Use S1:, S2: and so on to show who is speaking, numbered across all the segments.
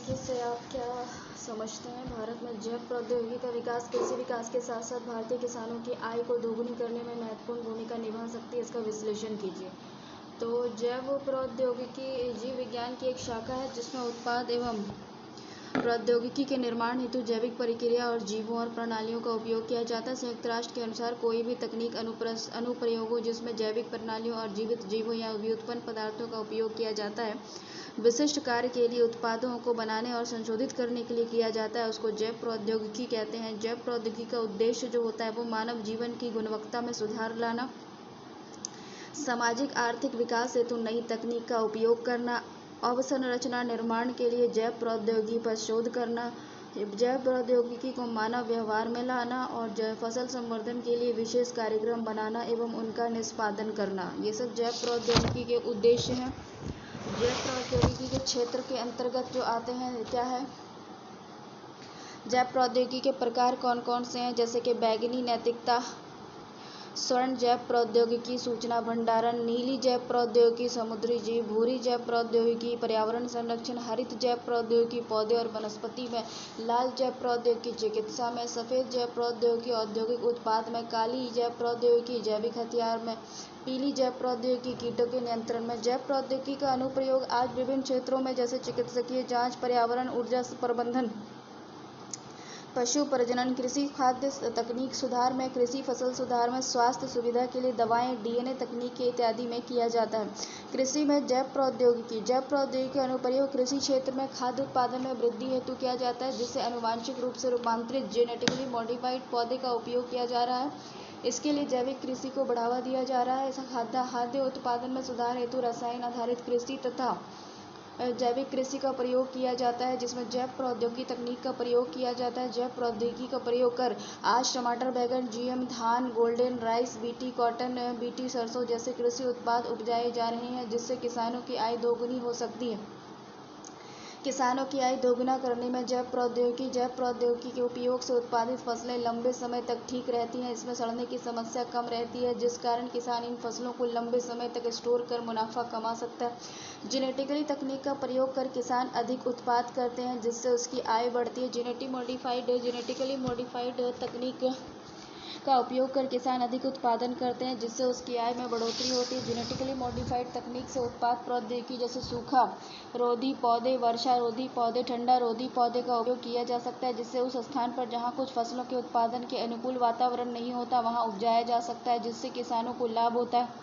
S1: प्रौद्योगिकी से आप क्या समझते हैं? भारत में जैव प्रौद्योगिकी का विकास कृषि विकास के साथ साथ भारतीय किसानों की आय को दोगुनी करने में महत्वपूर्ण भूमिका निभा सकती है, इसका विश्लेषण कीजिए। तो जैव प्रौद्योगिकी जीव विज्ञान की एक शाखा है जिसमें उत्पाद एवं प्रौद्योगिकी के निर्माण हेतु जैविक प्रक्रिया और जीवों और प्रणालियों का उपयोग किया जाता है। संयुक्त राष्ट्र के अनुसार कोई भी तकनीक अनुप्रयोगों जिसमें जैविक प्रणालियों और जीवित जीवों या व्युत्पन्न पदार्थों का उपयोग किया जाता है, विशिष्ट कार्य के लिए उत्पादों को बनाने और संशोधित करने के लिए किया जाता है, उसको जैव प्रौद्योगिकी कहते हैं। जैव प्रौद्योगिकी का उद्देश्य जो होता है वो मानव जीवन की गुणवत्ता में सुधार लाना, सामाजिक आर्थिक विकास हेतु नई तकनीक का उपयोग करना, अवसंरचना निर्माण के लिए जैव प्रौद्योगिकी पर शोध करना, जैव प्रौद्योगिकी को मानव व्यवहार में लाना और जैव फसल संवर्धन के लिए विशेष कार्यक्रम बनाना एवं उनका निष्पादन करना, ये सब जैव प्रौद्योगिकी के उद्देश्य हैं। जैव प्रौद्योगिकी के क्षेत्र के अंतर्गत जो आते हैं क्या है? जैव प्रौद्योगिकी के प्रकार कौन कौन से हैं? जैसे कि बैंगनी नैतिकता, स्वर्ण जैव प्रौद्योगिकी, सूचना भंडारण, नीली जैव प्रौद्योगिकी, समुद्री जीव, भूरी जैव प्रौद्योगिकी, पर्यावरण संरक्षण, हरित जैव प्रौद्योगिकी, पौधे और वनस्पति में, लाल जैव प्रौद्योगिकी, चिकित्सा में, सफ़ेद जैव प्रौद्योगिकी, औद्योगिक उत्पाद में, काली जैव प्रौद्योगिकी, जैविक हथियार में, पीली जैव प्रौद्योगिकी, कीटों के नियंत्रण में। जैव प्रौद्योगिकी का अनुप्रयोग आज विभिन्न क्षेत्रों में जैसे चिकित्सकीय जांच, पर्यावरण, ऊर्जा प्रबंधन, पशु प्रजनन, कृषि, खाद्य तकनीक सुधार में, कृषि फसल सुधार में, स्वास्थ्य सुविधा के लिए दवाएं, डीएनए तकनीक इत्यादि में किया जाता है। कृषि में जैव प्रौद्योगिकी का अनुप्रयोग कृषि क्षेत्र में खाद्य उत्पादन में वृद्धि हेतु किया जाता है, जिससे आनुवांशिक रूप से रूपांतरित जेनेटिकली मॉडिफाइड पौधे का उपयोग किया जा रहा है। इसके लिए जैविक कृषि को बढ़ावा दिया जा रहा है। ऐसा खाद्य उत्पादन में सुधार हेतु रसायन आधारित कृषि तथा जैविक कृषि का प्रयोग किया जाता है, जिसमें जैव प्रौद्योगिकी तकनीक का प्रयोग किया जाता है। जैव प्रौद्योगिकी का प्रयोग कर आज टमाटर, बैंगन, जीएम धान, golden rice, BT cotton, BT सरसों जैसे कृषि उत्पाद उपजाए जा रहे हैं, जिससे किसानों की आय दोगुनी हो सकती है। किसानों की आय दोगुना करने में जैव प्रौद्योगिकी के उपयोग से उत्पादित फसलें लंबे समय तक ठीक रहती हैं। इसमें सड़ने की समस्या कम रहती है, जिस कारण किसान इन फसलों को लंबे समय तक स्टोर कर मुनाफा कमा सकता है। जेनेटिकली तकनीक का प्रयोग कर किसान अधिक उत्पाद करते हैं, जिससे उसकी आय बढ़ती है। जेनेटिकली मॉडिफाइड तकनीक का उपयोग कर किसान अधिक उत्पादन करते हैं, जिससे उसकी आय में बढ़ोतरी होती है। जेनेटिकली मॉडिफाइड तकनीक से उत्पाद प्रौद्योगिकी जैसे सूखा रोधी पौधे, वर्षा रोधी पौधे, ठंडा रोधी पौधे का उपयोग किया जा सकता है, जिससे उस स्थान पर जहां कुछ फसलों के उत्पादन के अनुकूल वातावरण नहीं होता वहां उपजाया जा सकता है, जिससे किसानों को लाभ होता है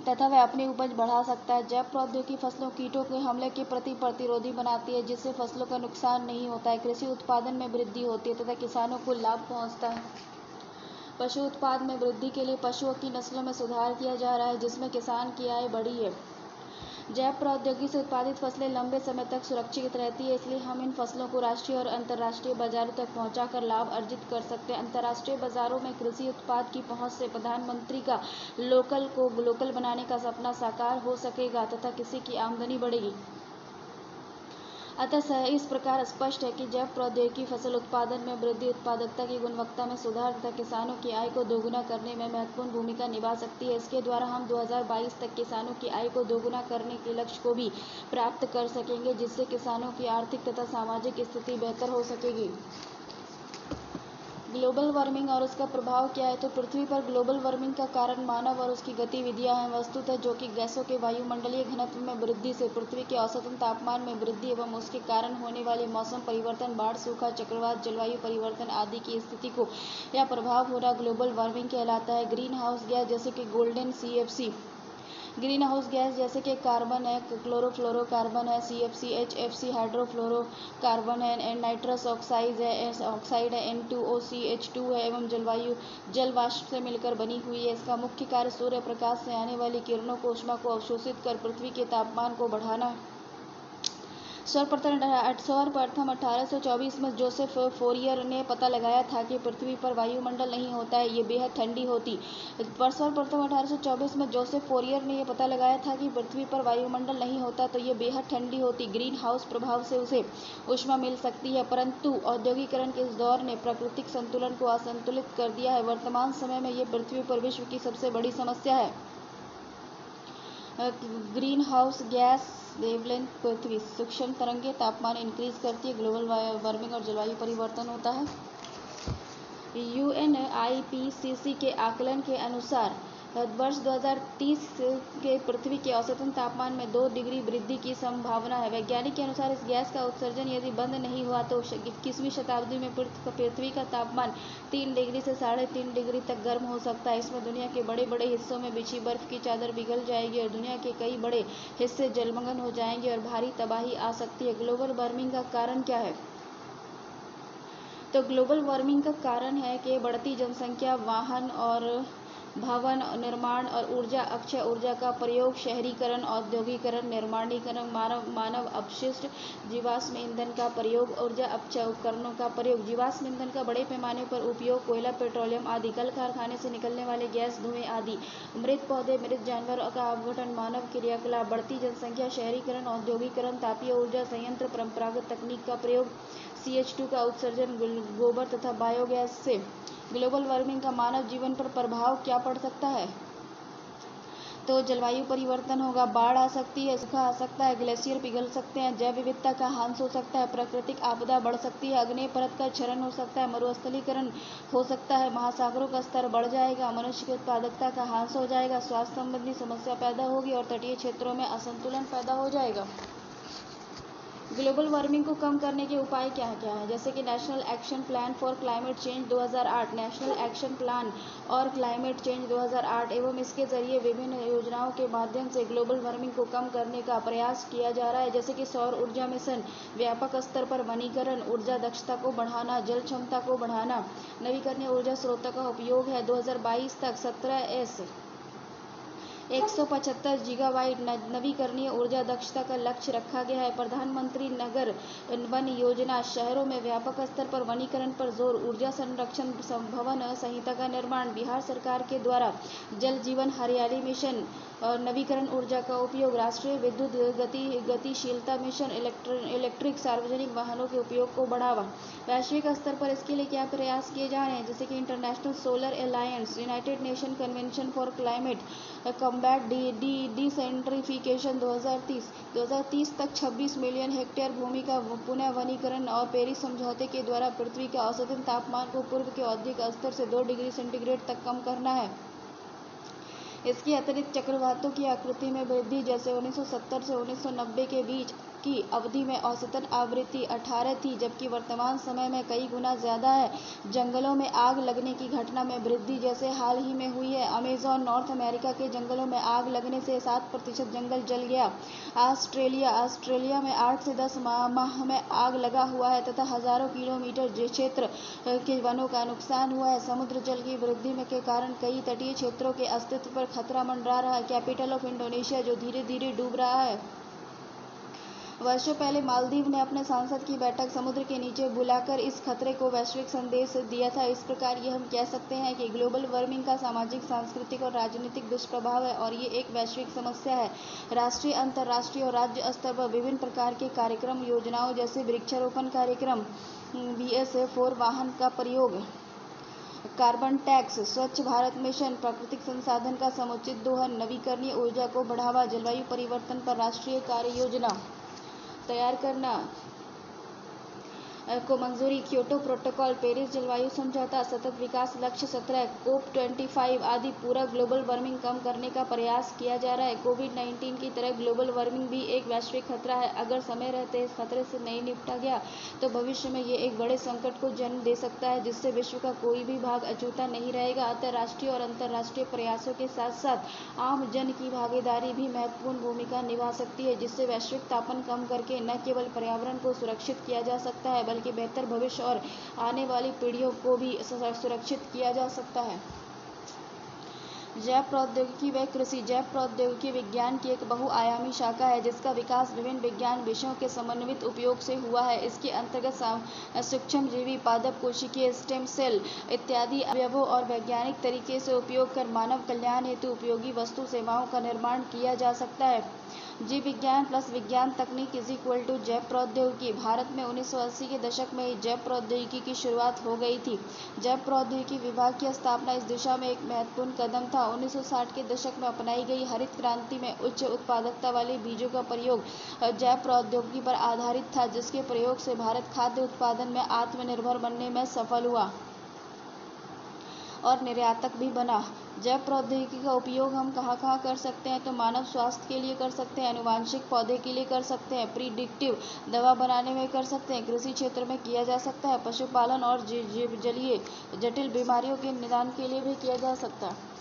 S1: तथा वह अपनी उपज बढ़ा सकता है। जैव प्रौद्योगिकी फसलों कीटों के हमले के प्रति प्रतिरोधी बनाती है, जिससे फसलों का नुकसान नहीं होता है। कृषि उत्पादन में वृद्धि होती है तथा किसानों को लाभ पहुंचता है। पशु उत्पाद में वृद्धि के लिए पशुओं की नस्लों में सुधार किया जा रहा है, जिसमें किसान की आय बढ़ी है। जैव प्रौद्योगिकी से उत्पादित फसलें लंबे समय तक सुरक्षित रहती है, इसलिए हम इन फसलों को राष्ट्रीय और अंतर्राष्ट्रीय बाजारों तक पहुंचाकर लाभ अर्जित कर सकते हैं। अंतर्राष्ट्रीय बाजारों में कृषि उत्पाद की पहुंच से प्रधानमंत्री का लोकल को ग्लोबल बनाने का सपना साकार हो सकेगा तथा किसी की आमदनी बढ़ेगी। अतः इस प्रकार स्पष्ट है कि जैव प्रौद्योगिकी फसल उत्पादन में वृद्धि, उत्पादकता की गुणवत्ता में सुधार तथा किसानों की आय को दोगुना करने में महत्वपूर्ण भूमिका निभा सकती है। इसके द्वारा हम 2022 तक किसानों की आय को दोगुना करने के लक्ष्य को भी प्राप्त कर सकेंगे, जिससे किसानों की आर्थिक तथा सामाजिक स्थिति बेहतर हो सकेगी। ग्लोबल वार्मिंग और उसका प्रभाव क्या है? तो पृथ्वी पर ग्लोबल वार्मिंग का कारण मानव और उसकी गतिविधियां हैं। वस्तुतः जो कि गैसों के वायुमंडलीय घनत्व में वृद्धि से पृथ्वी के औसतन तापमान में वृद्धि एवं उसके कारण होने वाले मौसम परिवर्तन, बाढ़, सूखा, चक्रवात, जलवायु परिवर्तन आदि की स्थिति को यह प्रभाव होना ग्लोबल वार्मिंग कहलाता है। ग्रीन हाउस गैस जैसे कि golden CFC green house gas जैसे कि कार्बन है, क्लोरोफ्लोरोकार्बन है, CFC, HFC हाइड्रोफ्लोरोकार्बन है, नाइट्रस ऑक्साइड है, N2O CH2 है एवं जल वाष्प से मिलकर बनी हुई है। इसका मुख्य कार्य सूर्य प्रकाश से आने वाली किरणों को ऊष्मा को अवशोषित कर पृथ्वी के तापमान को बढ़ाना है। सर्वप्रथम 1824 में जोसेफ फोरियर ने पता लगाया था कि पृथ्वी पर वायुमंडल नहीं होता है, ये बेहद ठंडी होती। सर्वप्रथम 1824 में जोसेफ फोरियर ने यह पता लगाया था कि पृथ्वी पर वायुमंडल नहीं होता तो ये बेहद ठंडी होती। ग्रीन हाउस प्रभाव से उसे ऊष्मा मिल सकती है, परंतु औद्योगिकरण के इस दौर ने प्राकृतिक संतुलन को असंतुलित कर दिया है। वर्तमान समय में ये पृथ्वी पर विश्व की सबसे बड़ी समस्या है। ग्रीन हाउस गैस वेवलेंथ पृथ्वी सूक्ष्म तरंगे तापमान इंक्रीज करती है, ग्लोबल वार्मिंग और जलवायु परिवर्तन होता है। UNIPCC के आकलन के अनुसार वर्ष 2030 के पृथ्वी के औसतन तापमान में 2 डिग्री वृद्धि की संभावना है। वैज्ञानिक के अनुसार इस गैस का उत्सर्जन यदि बंद नहीं हुआ तो 21वीं शताब्दी में पृथ्वी का तापमान 3 डिग्री से 3.5 डिग्री तक गर्म हो सकता है। इसमें दुनिया के बड़े बड़े हिस्सों में बिछी बर्फ की चादर पिघल जाएगी और दुनिया के कई बड़े हिस्से जलमग्न हो जाएंगे और भारी तबाही आ सकती है। ग्लोबल वार्मिंग का कारण क्या है? तो ग्लोबल वार्मिंग का कारण है कि बढ़ती जनसंख्या, वाहन और भवन निर्माण और ऊर्जा, अक्षय ऊर्जा का प्रयोग, शहरीकरण, औद्योगिकरण, निर्माणीकरण, मानव अपशिष्ट, जीवाश्म ईंधन का प्रयोग, ऊर्जा अक्षय उपकरणों का प्रयोग, जीवाश्म ईंधन का बड़े पैमाने पर उपयोग, कोयला, पेट्रोलियम आदि, कल कारखाने से निकलने वाले गैस, धुएं आदि, मृत पौधे, मृत जानवर का अपघटन, मानव क्रियाकलाप, बढ़ती जनसंख्या, शहरीकरण, औद्योगिकरण, तापीय ऊर्जा संयंत्र, परंपरागत तकनीक का प्रयोग, CH2 का उत्सर्जन, गोबर तथा बायोगैस से ग्लोबल वार्मिंग का मानव जीवन पर प्रभाव क्या पड़ सकता है? तो जलवायु परिवर्तन होगा, बाढ़ आ सकती है, सूखा आ सकता है, ग्लेशियर पिघल सकते हैं, जैव विविधता का ह्रास हो सकता है, प्राकृतिक आपदा बढ़ सकती है, अग्नेय परत का क्षरण हो सकता है, मरुस्थलीकरण हो सकता है, महासागरों का स्तर बढ़ जाएगा, मनुष्य की उत्पादकता का ह्रास हो जाएगा, स्वास्थ्य संबंधी समस्या पैदा होगी और तटीय क्षेत्रों में असंतुलन पैदा हो जाएगा। ग्लोबल वार्मिंग को कम करने के उपाय क्या हैं? जैसे कि national action plan for climate change 2008, national action plan और क्लाइमेट चेंज 2008 एवं इसके जरिए विभिन्न योजनाओं के माध्यम से ग्लोबल वार्मिंग को कम करने का प्रयास किया जा रहा है, जैसे कि सौर ऊर्जा मिशन, व्यापक स्तर पर वनीकरण, ऊर्जा दक्षता को बढ़ाना, जल क्षमता को बढ़ाना, नवीकरणीय ऊर्जा स्रोतों का उपयोग है। 2022 तक 17S 175 गीगावाट नवीकरणीय ऊर्जा दक्षता का लक्ष्य रखा गया है। प्रधानमंत्री नगर वन योजना, शहरों में व्यापक स्तर पर वनीकरण पर जोर, ऊर्जा संरक्षण भवन संहिता का निर्माण, बिहार सरकार के द्वारा जल जीवन हरियाली मिशन और नवीकरण ऊर्जा का उपयोग, राष्ट्रीय विद्युत गतिशीलता मिशन, इलेक्ट्रिक सार्वजनिक वाहनों के उपयोग को बढ़ावा। वैश्विक स्तर पर इसके लिए क्या प्रयास किए जा रहे हैं? जैसे कि international solar alliance, United Nation convention for climate combat desertification 2030 तक 26 मिलियन हेक्टेयर भूमि का पुनः वनीकरण और पेरिस समझौते के द्वारा पृथ्वी के औसतन तापमान को पूर्व के औद्योगिक स्तर से 2 डिग्री सेंटीग्रेड तक कम करना है। इसके अतिरिक्त चक्रवातों की आकृति में वृद्धि, जैसे 1970 से 1990 के बीच की अवधि में औसतन आवृत्ति 18 थी, जबकि वर्तमान समय में कई गुना ज़्यादा है। जंगलों में आग लगने की घटना में वृद्धि, जैसे हाल ही में हुई है। अमेज़न नॉर्थ अमेरिका के जंगलों में आग लगने से 7% जंगल जल गया। ऑस्ट्रेलिया में 8 से 10 माह में आग लगा हुआ है तथा हजारों किलोमीटर क्षेत्र के वनों का नुकसान हुआ है। समुद्र जल की वृद्धि में के कारण कई तटीय क्षेत्रों के अस्तित्व पर खतरा मंडरा रहा है। कैपिटल ऑफ इंडोनेशिया जो धीरे धीरे डूब रहा है। वर्षों पहले मालदीव ने अपने सांसद की बैठक समुद्र के नीचे बुलाकर इस खतरे को वैश्विक संदेश दिया था। इस प्रकार ये हम कह सकते हैं कि ग्लोबल वार्मिंग का सामाजिक, सांस्कृतिक और राजनीतिक दुष्प्रभाव है और ये एक वैश्विक समस्या है। राष्ट्रीय, अंतर्राष्ट्रीय और राज्य स्तर पर विभिन्न प्रकार के कार्यक्रम योजनाओं जैसे वृक्षारोपण कार्यक्रम, BS4 वाहन का प्रयोग, कार्बन टैक्स, स्वच्छ भारत मिशन, प्राकृतिक संसाधन का समुचित दोहन, नवीकरणीय ऊर्जा को बढ़ावा, जलवायु परिवर्तन पर राष्ट्रीय कार्य योजना तैयार करना को मंजूरी, क्योटो प्रोटोकॉल, पेरिस जलवायु समझौता, सतत विकास लक्ष्य 17, COP25 आदि पूरा ग्लोबल वार्मिंग कम करने का प्रयास किया जा रहा है। कोविड-19 की तरह ग्लोबल वार्मिंग भी एक वैश्विक खतरा है। अगर समय रहते इस खतरे से नहीं निपटा गया तो भविष्य में ये एक बड़े संकट को जन्म दे सकता है, जिससे विश्व का कोई भी भाग अछूता नहीं रहेगा। अतः राष्ट्रीय और अंतर्राष्ट्रीय प्रयासों के साथ साथ आम जन की भागीदारी भी महत्वपूर्ण भूमिका निभा सकती है, जिससे वैश्विक तापमान कम करके न केवल पर्यावरण को सुरक्षित किया जा सकता है बल्कि बेहतर भविष्य और आने वाली पीढ़ियों को भी सुरक्षित किया जा सकता है। जैव प्रौद्योगिकी व कृषि। जैव प्रौद्योगिकी विज्ञान की एक बहुआयामी शाखा है जिसका विकास विभिन्न विज्ञान विषयों के समन्वित उपयोग से हुआ है। इसके अंतर्गत सूक्ष्मजीवी, पादप कोशिकीय, स्टेम सेल इत्यादि अवयवों और वैज्ञानिक तरीके से उपयोग कर मानव कल्याण हेतु उपयोगी वस्तु सेवाओं का निर्माण किया जा सकता है। जीव विज्ञान प्लस विज्ञान तकनीक इज इक्वल टू जैव प्रौद्योगिकी। भारत में 1980 के दशक में ही जैव प्रौद्योगिकी की शुरुआत हो गई थी। जैव प्रौद्योगिकी विभाग की स्थापना इस दिशा में एक महत्वपूर्ण कदम था। 1960 के दशक में अपनाई गई हरित क्रांति में उच्च उत्पादकता वाले बीजों का प्रयोग जैव प्रौद्योगिकी पर आधारित था, जिसके प्रयोग से भारत खाद्य उत्पादन में आत्मनिर्भर बनने में सफल हुआ और निर्यातक भी बना। जैव प्रौद्योगिकी का उपयोग हम कहाँ कहाँ कर सकते हैं? तो मानव स्वास्थ्य के लिए कर सकते हैं, आनुवांशिक पौधे के लिए कर सकते हैं, प्रिडिक्टिव दवा बनाने में कर सकते हैं, कृषि क्षेत्र में किया जा सकता है, पशुपालन और जलीय जटिल बीमारियों के निदान के लिए भी किया जा सकता है।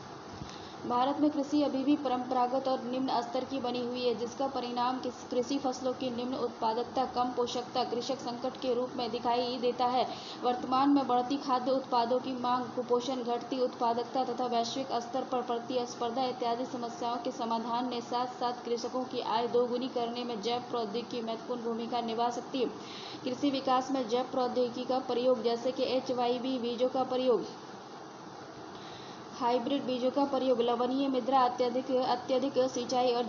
S1: भारत में कृषि अभी भी परंपरागत और निम्न स्तर की बनी हुई है, जिसका परिणाम कृषि फसलों की निम्न उत्पादकता, कम पोषकता, कृषक संकट के रूप में दिखाई देता है। वर्तमान में बढ़ती खाद्य उत्पादों की मांग, कुपोषण, घटती उत्पादकता तथा वैश्विक स्तर पर प्रतिस्पर्धा इत्यादि समस्याओं के समाधान के साथ साथ कृषकों की आय दोगुनी करने में जैव प्रौद्योगिकी महत्वपूर्ण भूमिका निभा सकती है। कृषि विकास में जैव प्रौद्योगिकी का प्रयोग जैसे कि HYV बीजों का प्रयोग, हाइब्रिड बीजों का प्रयोग, लवणीय मृदा, अत्यधिक सिंचाई और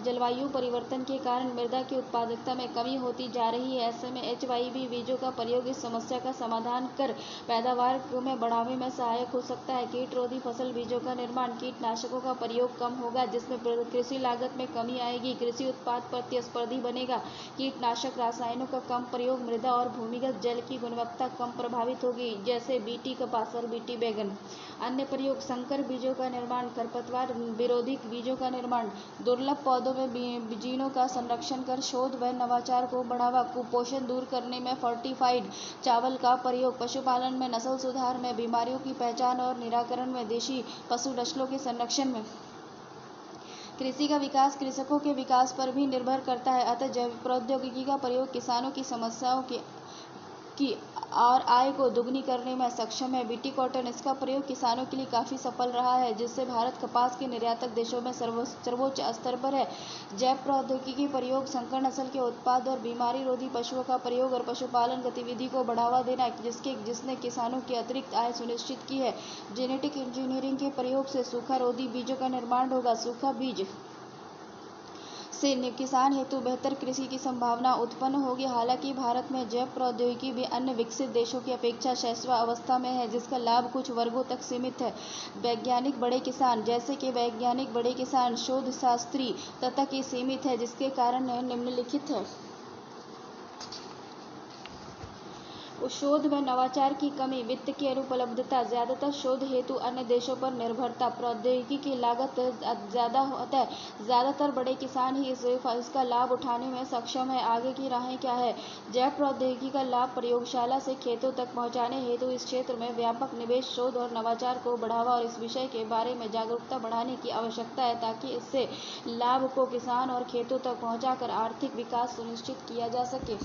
S1: जलवायु परिवर्तन के कारण मृदा की उत्पादकता में कमी होती जा रही है। ऐसे में HYV बीजों का प्रयोग इस समस्या का समाधान कर पैदावार में बढ़ावे में सहायक हो सकता है। कीटरोधी फसल बीजों का निर्माण, कीटनाशकों का प्रयोग कम होगा, जिसमें कृषि लागत में कमी आएगी, कृषि उत्पाद प्रतिस्पर्धी बनेगा। कीटनाशक रसायनों का कम प्रयोग, मृदा और भूमिगत जल की गुणवत्ता कम प्रभावित होगी, जैसे BT कपास और BT बैगन। अन्य प्रयोग संकर बीजों का निर्माण, खरपतवार विरोधी बीजों का निर्माण, दुर्लभ पौधों में जीनों का संरक्षण कर शोध व नवाचार को बढ़ावा, कुपोषण दूर करने में फोर्टिफाइड चावल का प्रयोग, पशुपालन में नस्ल सुधार में, बीमारियों की पहचान और निराकरण में, देशी पशु नस्लों के संरक्षण में। कृषि का विकास कृषकों के विकास पर भी निर्भर करता है, अतः जैव प्रौद्योगिकी का प्रयोग किसानों की समस्याओं की और आय को दुगनी करने में सक्षम है। BT कॉटन, इसका प्रयोग किसानों के लिए काफ़ी सफल रहा है, जिससे भारत कपास के निर्यातक देशों में सर्वोच्च स्तर पर है। जैव प्रौद्योगिकी प्रयोग, संकर नस्ल के उत्पाद और बीमारी रोधी पशुओं का प्रयोग और पशुपालन गतिविधि को बढ़ावा देना, जिसने किसानों की अतिरिक्त आय सुनिश्चित की है। जेनेटिक इंजीनियरिंग के प्रयोग से सूखा रोधी बीजों का निर्माण होगा। सूखा बीज से किसान हेतु बेहतर कृषि की संभावना उत्पन्न होगी। हालांकि भारत में जैव प्रौद्योगिकी भी अन्य विकसित देशों की अपेक्षा शैशवावस्था में है, जिसका लाभ कुछ वर्गों तक सीमित है। वैज्ञानिक बड़े किसान, जैसे कि वैज्ञानिक बड़े किसान, शोधशास्त्री तक ही सीमित है, जिसके कारण निम्नलिखित है। शोध व नवाचार की कमी, वित्त की अनुपलब्धता, ज्यादातर शोध हेतु अन्य देशों पर निर्भरता, प्रौद्योगिकी की लागत ज़्यादा होता है, ज़्यादातर बड़े किसान ही इसका लाभ उठाने में सक्षम है। आगे की राहें क्या है? जैव प्रौद्योगिकी का लाभ प्रयोगशाला से खेतों तक पहुंचाने हेतु इस क्षेत्र में व्यापक निवेश, शोध और नवाचार को बढ़ावा और इस विषय के बारे में जागरूकता बढ़ाने की आवश्यकता है, ताकि इससे लाभ को किसान और खेतों तक पहुंचाकर आर्थिक विकास सुनिश्चित किया जा सके।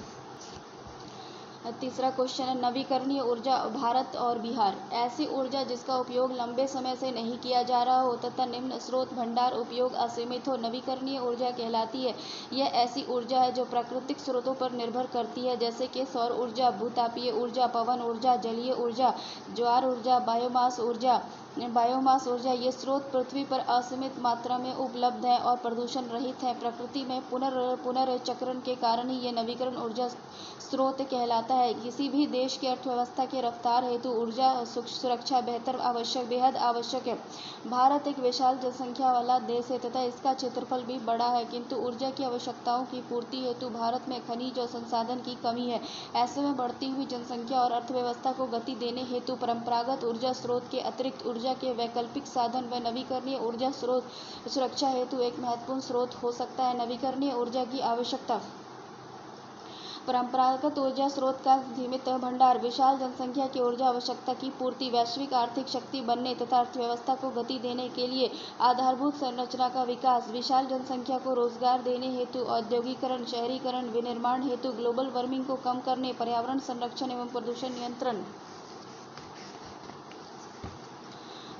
S1: तीसरा क्वेश्चन है, नवीकरणीय ऊर्जा भारत और बिहार। ऐसी ऊर्जा जिसका उपयोग लंबे समय से नहीं किया जा रहा हो तथा निम्न स्रोत भंडार उपयोग असीमित हो, नवीकरणीय ऊर्जा कहलाती है। यह ऐसी ऊर्जा है जो प्राकृतिक स्रोतों पर निर्भर करती है, जैसे कि सौर ऊर्जा, भूतापीय ऊर्जा, पवन ऊर्जा, जलीय ऊर्जा, ज्वार ऊर्जा, बायोमास ऊर्जा। ये स्रोत पृथ्वी पर असीमित मात्रा में उपलब्ध हैं और प्रदूषण रहित हैं। प्रकृति में पुनर्चक्रण के कारण ही ये नवीकरण ऊर्जा स्रोत कहलाता है। किसी भी देश की अर्थव्यवस्था की रफ्तार हेतु ऊर्जा सुरक्षा बेहद आवश्यक है। भारत एक विशाल जनसंख्या वाला देश है तथा इसका क्षेत्रफल भी बड़ा है, किंतु ऊर्जा की आवश्यकताओं की पूर्ति हेतु भारत में खनिज और संसाधन की कमी है। ऐसे में बढ़ती हुई जनसंख्या और अर्थव्यवस्था को गति देने हेतु परंपरागत ऊर्जा स्रोत के अतिरिक्त ऊर्जा के वैकल्पिक साधन व नवीकरणीय ऊर्जा स्रोत सुरक्षा हेतु एक महत्वपूर्ण स्रोत हो सकता है। नवीकरणीय ऊर्जा की आवश्यकता, परंपरागत ऊर्जा स्रोत का सीमित भंडार, विशाल जनसंख्या की ऊर्जा आवश्यकता की पूर्ति, वैश्विक आर्थिक शक्ति बनने तथा अर्थव्यवस्था को गति देने के लिए आधारभूत संरचना का विकास, विशाल जनसंख्या को रोजगार देने हेतु औद्योगिकरण, शहरीकरण, विनिर्माण हेतु, ग्लोबल वार्मिंग को कम करने, पर्यावरण संरक्षण एवं प्रदूषण नियंत्रण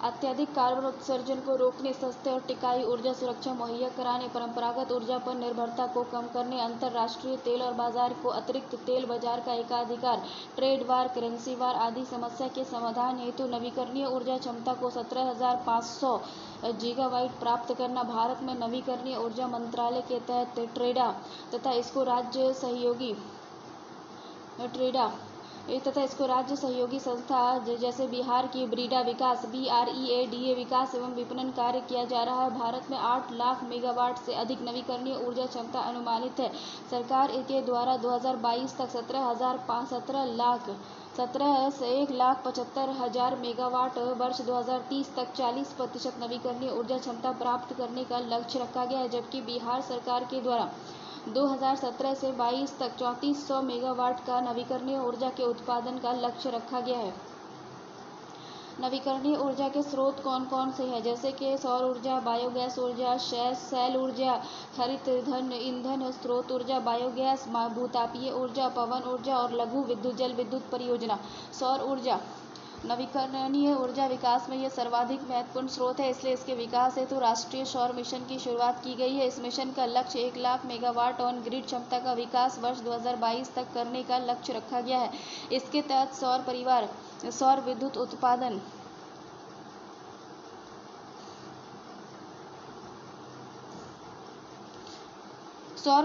S1: अत्यधिक कार्बन उत्सर्जन को रोकने, सस्ते और टिकाऊ ऊर्जा सुरक्षा मुहैया कराने, परंपरागत ऊर्जा पर निर्भरता को कम करने, अंतर्राष्ट्रीय तेल और बाजार को अतिरिक्त तेल बाजार का एकाधिकार, ट्रेड वार, करेंसी वार आदि समस्या के समाधान हेतु नवीकरणीय ऊर्जा क्षमता को 17,500 गीगावाट प्राप्त करना। भारत में नवीकरणीय ऊर्जा मंत्रालय के तहत ट्रेडा तथा इसको राज्य सहयोगी संस्था जैसे बिहार की ब्रीडा विकास BREADA विकास एवं विपणन कार्य किया जा रहा है। भारत में 8 लाख मेगावाट से अधिक नवीकरणीय ऊर्जा क्षमता अनुमानित है। सरकार के द्वारा 2022 तक 1,75,000 मेगावाट, वर्ष 2030 तक 40% नवीकरणीय ऊर्जा क्षमता प्राप्त करने का लक्ष्य रखा गया है, जबकि बिहार सरकार के द्वारा 2017 से 22 तक 3400 मेगावाट का नवीकरणीय ऊर्जा के उत्पादन का लक्ष्य रखा गया है। नवीकरणीय ऊर्जा के स्रोत कौन कौन से हैं, जैसे कि सौर ऊर्जा, बायोगैस ऊर्जा, शैल ऊर्जा, हरित ईंधन स्रोत ऊर्जा, बायोगैस, भूतापीय ऊर्जा, पवन ऊर्जा और लघु विद्युत जल विद्युत परियोजना। सौर ऊर्जा नवीकरणीय ऊर्जा विकास में यह सर्वाधिक महत्वपूर्ण स्रोत है, इसलिए इसके विकास हेतु राष्ट्रीय सौर मिशन की शुरुआत की गई है। इस मिशन का लक्ष्य 1 लाख मेगावाट ऑन ग्रिड क्षमता का विकास वर्ष 2022 तक करने का लक्ष्य रखा गया है। इसके तहत सौर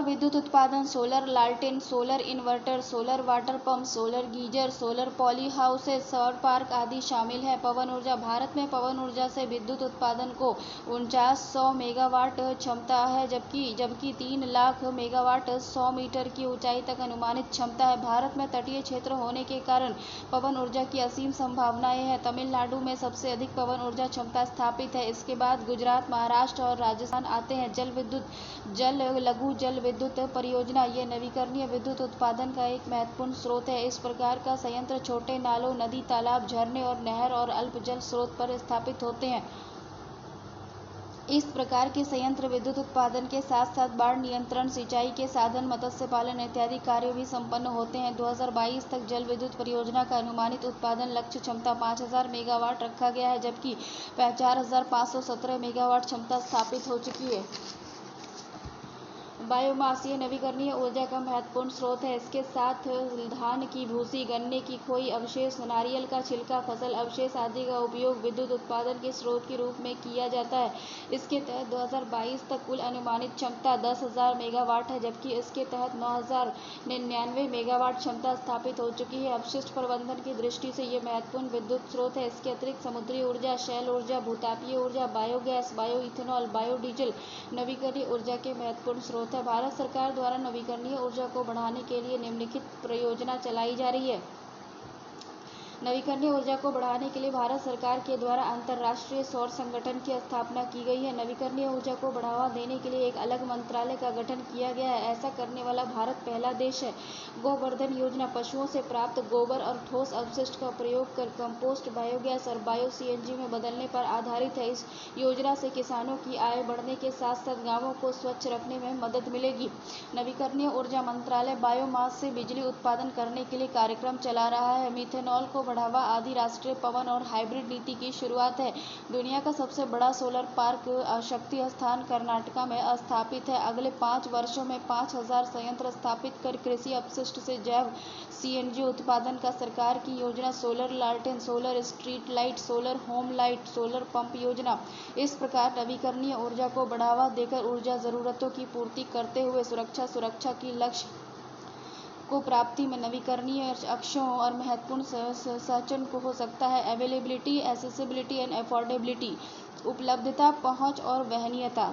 S1: विद्युत उत्पादन सोलर लालटेन, solar inverter, solar water pump, solar geyser, solar poly houses, सौर पार्क आदि शामिल है। पवन ऊर्जा भारत में पवन ऊर्जा से विद्युत उत्पादन को 4900 मेगावाट क्षमता है, जबकि 3 लाख मेगावाट 100 मीटर की ऊंचाई तक अनुमानित क्षमता है। भारत में तटीय क्षेत्र होने के कारण पवन ऊर्जा की असीम संभावनाएं हैं। तमिलनाडु में सबसे अधिक पवन ऊर्जा क्षमता स्थापित है। इसके बाद गुजरात, महाराष्ट्र और राजस्थान आते हैं। लघु जल विद्युत परियोजना ये नवीकरणीय विद्युत उत्पादन का एक महत्वपूर्ण स्रोत है। इस प्रकार का संयंत्र छोटे नालों, नदी, तालाब, झरने और नहर और अल्प जल स्रोत पर स्थापित होते हैं। इस प्रकार के संयंत्र विद्युत उत्पादन के साथ साथ बाढ़ नियंत्रण, सिंचाई के साधन, मत्स्य पालन इत्यादि कार्य भी संपन्न होते हैं। 2022 तक जल विद्युत परियोजना का अनुमानित उत्पादन लक्ष्य क्षमता 5000 मेगावाट रखा गया है, जबकि 4517 मेगावाट क्षमता स्थापित हो चुकी है। बायोमास ये नवीकरणीय ऊर्जा का महत्वपूर्ण स्रोत है। इसके साथ धान की भूसी, गन्ने की खोई अवशेष, नारियल का छिलका, फसल अवशेष आदि का उपयोग विद्युत उत्पादन के स्रोत के रूप में किया जाता है। इसके तहत 2022 तक कुल अनुमानित क्षमता 10,000 मेगावाट है, जबकि इसके तहत 9,099 मेगावाट क्षमता स्थापित हो चुकी है। अपशिष्ट प्रबंधन की दृष्टि से ये महत्वपूर्ण विद्युत स्रोत है। इसके अतिरिक्त समुद्री ऊर्जा, शैल ऊर्जा, भूतापीय ऊर्जा, बायोगैस, बायो इथेनॉल, बायोडीजल नवीकरणीय ऊर्जा के महत्वपूर्ण स्रोत है। भारत सरकार द्वारा नवीकरणीय ऊर्जा को बढ़ाने के लिए निम्नलिखित परियोजना चलाई जा रही है। नवीकरणीय ऊर्जा को बढ़ाने के लिए भारत सरकार के द्वारा अंतर्राष्ट्रीय सौर संगठन की स्थापना की गई है। नवीकरणीय ऊर्जा को बढ़ावा देने के लिए एक अलग मंत्रालय का गठन किया गया है। ऐसा करने वाला भारत पहला देश है। गोवर्धन योजना पशुओं से प्राप्त गोबर और ठोस अपशिष्ट का प्रयोग कर कंपोस्ट, बायोगैस और बायो CNG में बदलने पर आधारित है। इस योजना से किसानों की आय बढ़ने के साथ साथ गाँवों को स्वच्छ रखने में मदद मिलेगी। नवीकरणीय ऊर्जा मंत्रालय बायोमास से बिजली उत्पादन करने के लिए कार्यक्रम चला रहा है। मिथेनॉल को बढ़ावा आदि राष्ट्रीय पवन और हाइब्रिड नीति की शुरुआत है। दुनिया का सबसे बड़ा सोलर पार्क शक्ति स्थान कर्नाटका में स्थापित है। अगले 5 वर्षों में 5000 संयंत्र स्थापित कर कृषि अपशिष्ट से जैव CNG उत्पादन का सरकार की योजना। सोलर लालटेन, solar street light, solar home light, solar pump योजना। इस प्रकार नवीकरणीय ऊर्जा को बढ़ावा देकर ऊर्जा जरूरतों की पूर्ति करते हुए सुरक्षा की लक्ष्य को प्राप्ति में नवीकरणीय अक्षों और महत्वपूर्ण संचयन को हो सकता है। अवेलेबिलिटी, एसेसिबिलिटी एंड अफोर्डेबिलिटी, उपलब्धता, पहुंच और वहनीयता।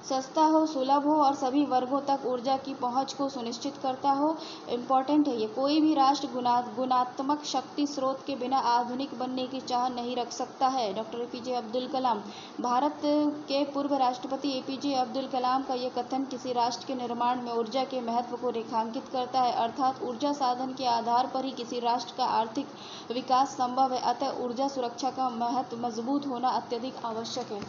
S1: सस्ता हो, सुलभ हो और सभी वर्गों तक ऊर्जा की पहुंच को सुनिश्चित करता हो। इम्पॉर्टेंट है ये। कोई भी राष्ट्र गुणात्मक शक्ति स्रोत के बिना आधुनिक बनने की चाह नहीं रख सकता है। Doctor APJ Abdul Kalam. भारत के पूर्व राष्ट्रपति APJ अब्दुल कलाम का यह कथन किसी राष्ट्र के निर्माण में ऊर्जा के महत्व को रेखांकित करता है। अर्थात ऊर्जा साधन के आधार पर ही किसी राष्ट्र का आर्थिक विकास संभव है। अतः ऊर्जा सुरक्षा का महत्व मजबूत होना अत्यधिक आवश्यक है।